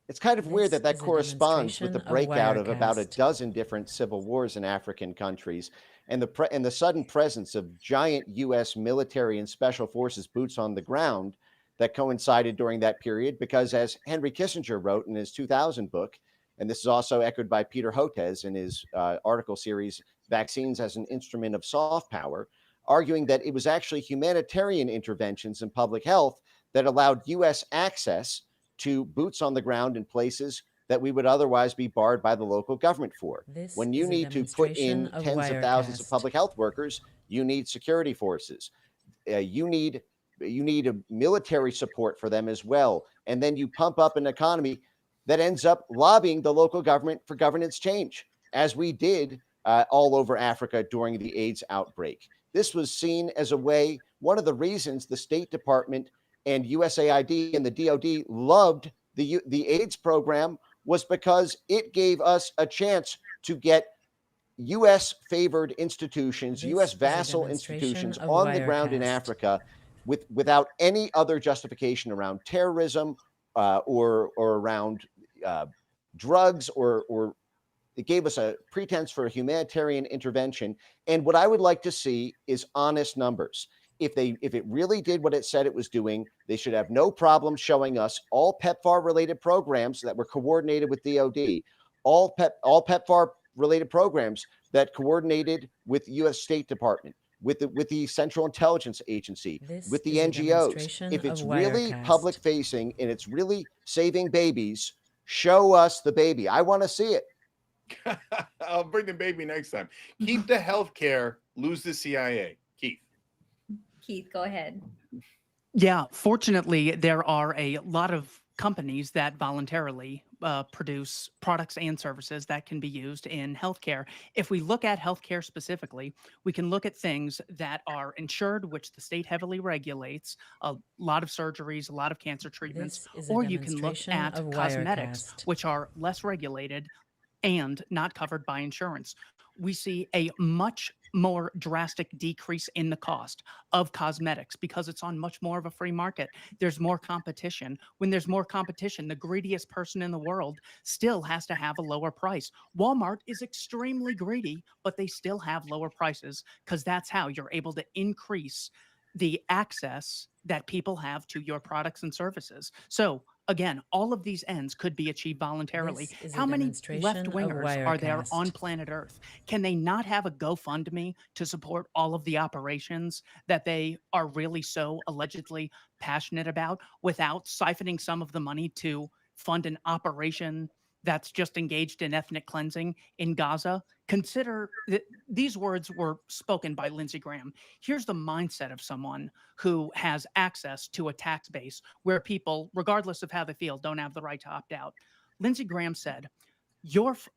It's kind of weird that This is a corresponds with the demonstration of breakout of about a Wirecast. dozen different civil wars in African countries and the sudden presence of giant U.S. military and special forces boots on the ground that coincided during that period. Because as Henry Kissinger wrote in his 2000 book, and this is also echoed by Peter Hotez in his article series, Vaccines as an Instrument of Soft Power, arguing that it was actually humanitarian interventions in public health that allowed U.S. access to boots on the ground in places that we would otherwise be barred by the local government for. This When you is a need to put in demonstration of tens of thousands of Wirecast. public health workers, you need security forces. You need a military support for them as well. And then you pump up an economy that ends up lobbying the local government for governance change, as we did all over Africa during the AIDS outbreak. This was seen as a way, one of the reasons the State Department and USAID and the DoD loved the AIDS program was because it gave us a chance to get U.S. favored institutions, This U.S. is a vassal demonstration institutions of on the ground in Wirecast. Africa without any other justification around terrorism or around drugs or it gave us a pretense for a humanitarian intervention. And what I would like to see is honest numbers. If it really did what it said it was doing, they should have no problem showing us all PEPFAR related programs that were coordinated with DoD, all PEPFAR related programs that coordinated with U.S. State Department, with the Central Intelligence Agency, This with the is a NGOs. demonstration If it's of really Wirecast. public facing and it's really saving babies, show us the baby. I want to see it. I'll bring the baby next time. Keep the health care, lose the CIA. Keith. Keith, go ahead. Yeah, fortunately, there are a lot of companies that voluntarily produce products and services that can be used in healthcare. If we look at healthcare specifically, we can look at things that are insured, which the state heavily regulates, a lot of surgeries, a lot of cancer treatments, This is a or you can look demonstration at of cosmetics, Wirecast. which are less regulated and not covered by insurance. We see a much more drastic decrease in the cost of cosmetics because it's on much more of a free market. There's more competition. When there's more competition, the greediest person in the world still has to have a lower price. Walmart is extremely greedy, but they still have lower prices because that's how you're able to increase the access that people have to your products and services. So again, all of these ends could be achieved voluntarily. This is a How many demonstration of left-wingers are there on Wirecast. planet Earth? Can they not have a GoFundMe to support all of the operations that they are really so allegedly passionate about without siphoning some of the money to fund an operation that's just engaged in ethnic cleansing in Gaza? Consider that these words were spoken by Lindsey Graham. Here's the mindset of someone who has access to a tax base where people, regardless of how they feel, don't have the right to opt out. Lindsey Graham said,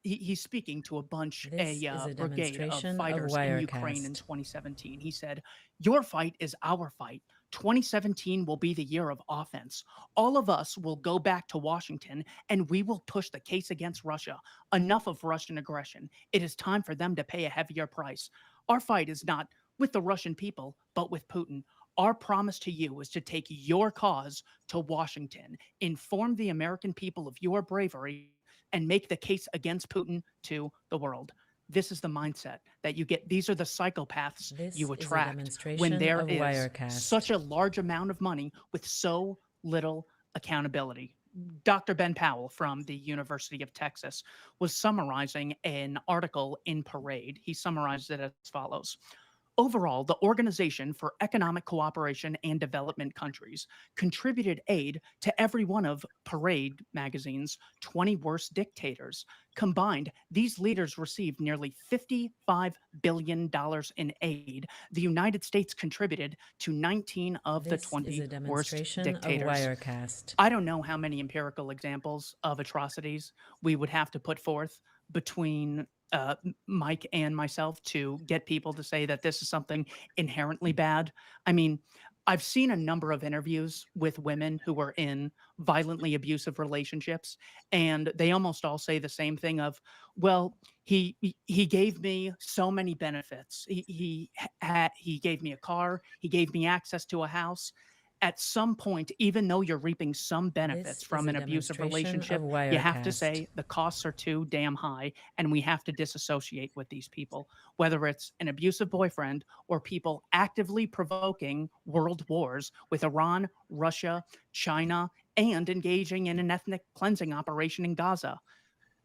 he's speaking to a bunch, This is a a brigade of demonstration of fighters in Ukraine in Wirecast. 2017. He said, your fight is our fight. 2017 will be the year of offense. All of us will go back to Washington and we will push the case against Russia. Enough of Russian aggression. It is time for them to pay a heavier price. Our fight is not with the Russian people, but with Putin. Our promise to you is to take your cause to Washington, inform the American people of your bravery, and make the case against Putin to the world. This is the mindset that you get. These are the psychopaths This you is a attract when demonstration there of is Wirecast. such a large amount of money with so little accountability. Dr. Ben Powell from the University of Texas was summarizing an article in Parade. He summarized it as follows. Overall, the Organization for Economic Cooperation and Development countries contributed aid to every one of Parade magazine's 20 worst dictators. Combined, these leaders received nearly $55 billion in aid. The United States contributed to 19 of the This is 20 a worst demonstration of dictators. Wirecast. I don't know how many empirical examples of atrocities we would have to put forth between Mike and myself to get people to say that this is something inherently bad. I mean, I've seen a number of interviews with women who were in violently abusive relationships, and they almost all say the same thing of, well, he gave me so many benefits. He gave me a car, he gave me access to a house. At some point, even though you're reaping some benefits This from is an a abusive demonstration relationship, of you have to Wirecast. say the costs are too damn high, and we have to disassociate with these people, whether it's an abusive boyfriend or people actively provoking world wars with Iran, Russia, China, and engaging in an ethnic cleansing operation in Gaza.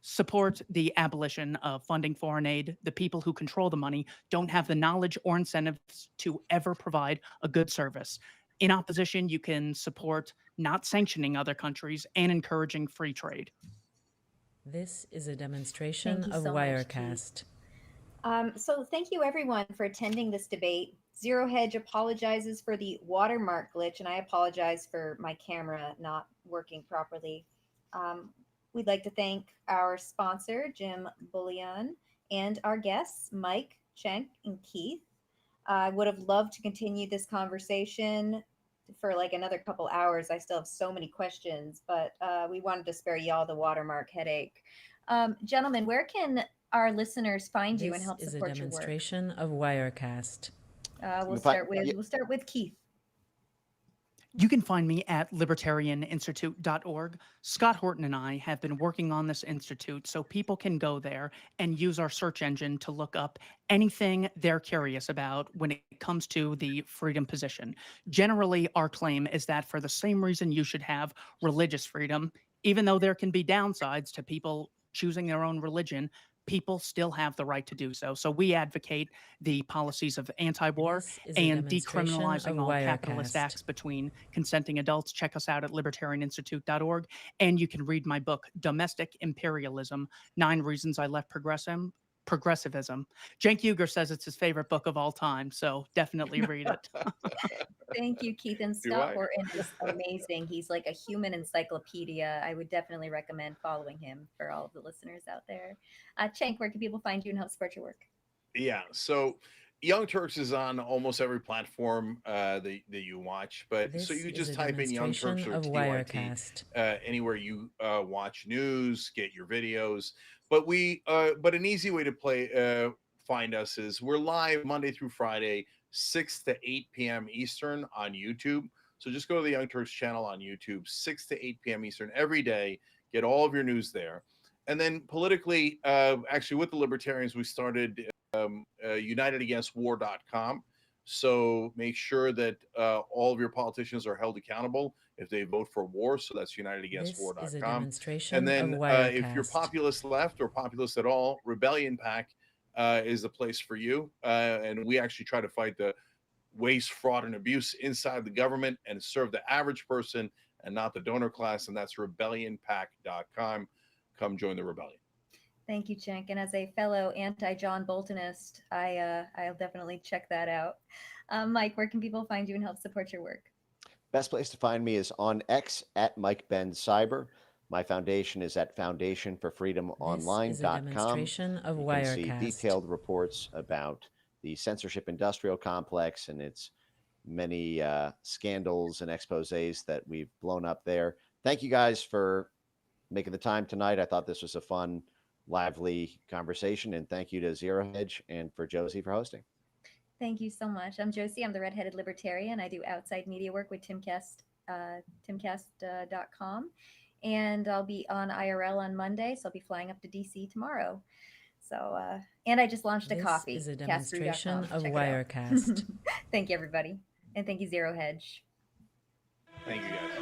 Support the abolition of funding foreign aid. The people who control the money don't have the knowledge or incentives to ever provide a good service. In opposition, you can support not sanctioning other countries and encouraging free trade. This is a demonstration Thank you of so much, Wirecast. So thank you everyone for attending this debate. ZeroHedge apologizes for the watermark glitch, and I apologize for my camera not working properly. We'd like to thank our sponsor, Jim Bullion, and our guests, Mike, Cenk, and Keith. I would have loved to continue this conversation for like another couple hours. I still have so many questions, but we wanted to spare y'all the watermark headache. Gentlemen, where can our listeners find you and help This is a support your work? demonstration of Wirecast. We'll start with Keith. You can find me at libertarianinstitute.org. Scott Horton and I have been working on this institute so people can go there and use our search engine to look up anything they're curious about when it comes to the freedom position. Generally, our claim is that for the same reason you should have religious freedom, even though there can be downsides to people choosing their own religion, people still have the right to do so. So we advocate the policies of anti-war This is a and demonstration decriminalizing of all capitalist Wirecast. acts between consenting adults. Check us out at libertarianinstitute.org. And you can read my book, Domestic Imperialism, 9 Reasons I Left Progressivism. Cenk Uygur says it's his favorite book of all time, so definitely read it. Thank you, Keith. And Scott Horton is amazing. He's like a human encyclopedia. I would definitely recommend following him for all of the listeners out there. Cenk, where can people find you and help support your work? Yeah, so Young Turks is on almost every platform that you watch, but This so you is just a type in Young Turks demonstration or of TYT Wirecast. anywhere you watch news, get your videos. But but an easy way to find us is we're live Monday through Friday, 6 to 8 p.m. Eastern on YouTube. So just go to the Young Turks channel on YouTube, 6 to 8 p.m. Eastern every day. Get all of your news there. And then politically, actually with the Libertarians, we started unitedagainstwar.com. So make sure that all of your politicians are held accountable if they vote for war. So that's unitedagainstwar.com. This is a demonstration And then of Wirecast. if you're populist left or populist at all, Rebellion Pack is the place for you. And we actually try to fight the waste, fraud, and abuse inside the government and serve the average person and not the donor class. And that's rebellionpack.com. Come join the rebellion. Thank you, Cenk. And as a fellow anti-John Boltonist, I'll definitely check that out. Mike, where can people find you and help support your work? Best place to find me is on X at Mike Ben Cyber. My foundation is at foundationforfreedomonline.com. This is a demonstration of You can see Wirecast. detailed reports about the censorship industrial complex and its many scandals and exposés that we've blown up there. Thank you guys for making the time tonight. I thought this was a fun, lively conversation, and thank you to ZeroHedge and for Josie for hosting. Thank you so much. I'm Josie. I'm the Redheaded Libertarian. I do outside media work with timcast.com. And I'll be on IRL on Monday, so I'll be flying up to DC tomorrow. So, and I just launched a coffee. This is a demonstration cast3.com. of Check it out. Wirecast. Thank you, everybody. And thank you, ZeroHedge. Thank you, guys.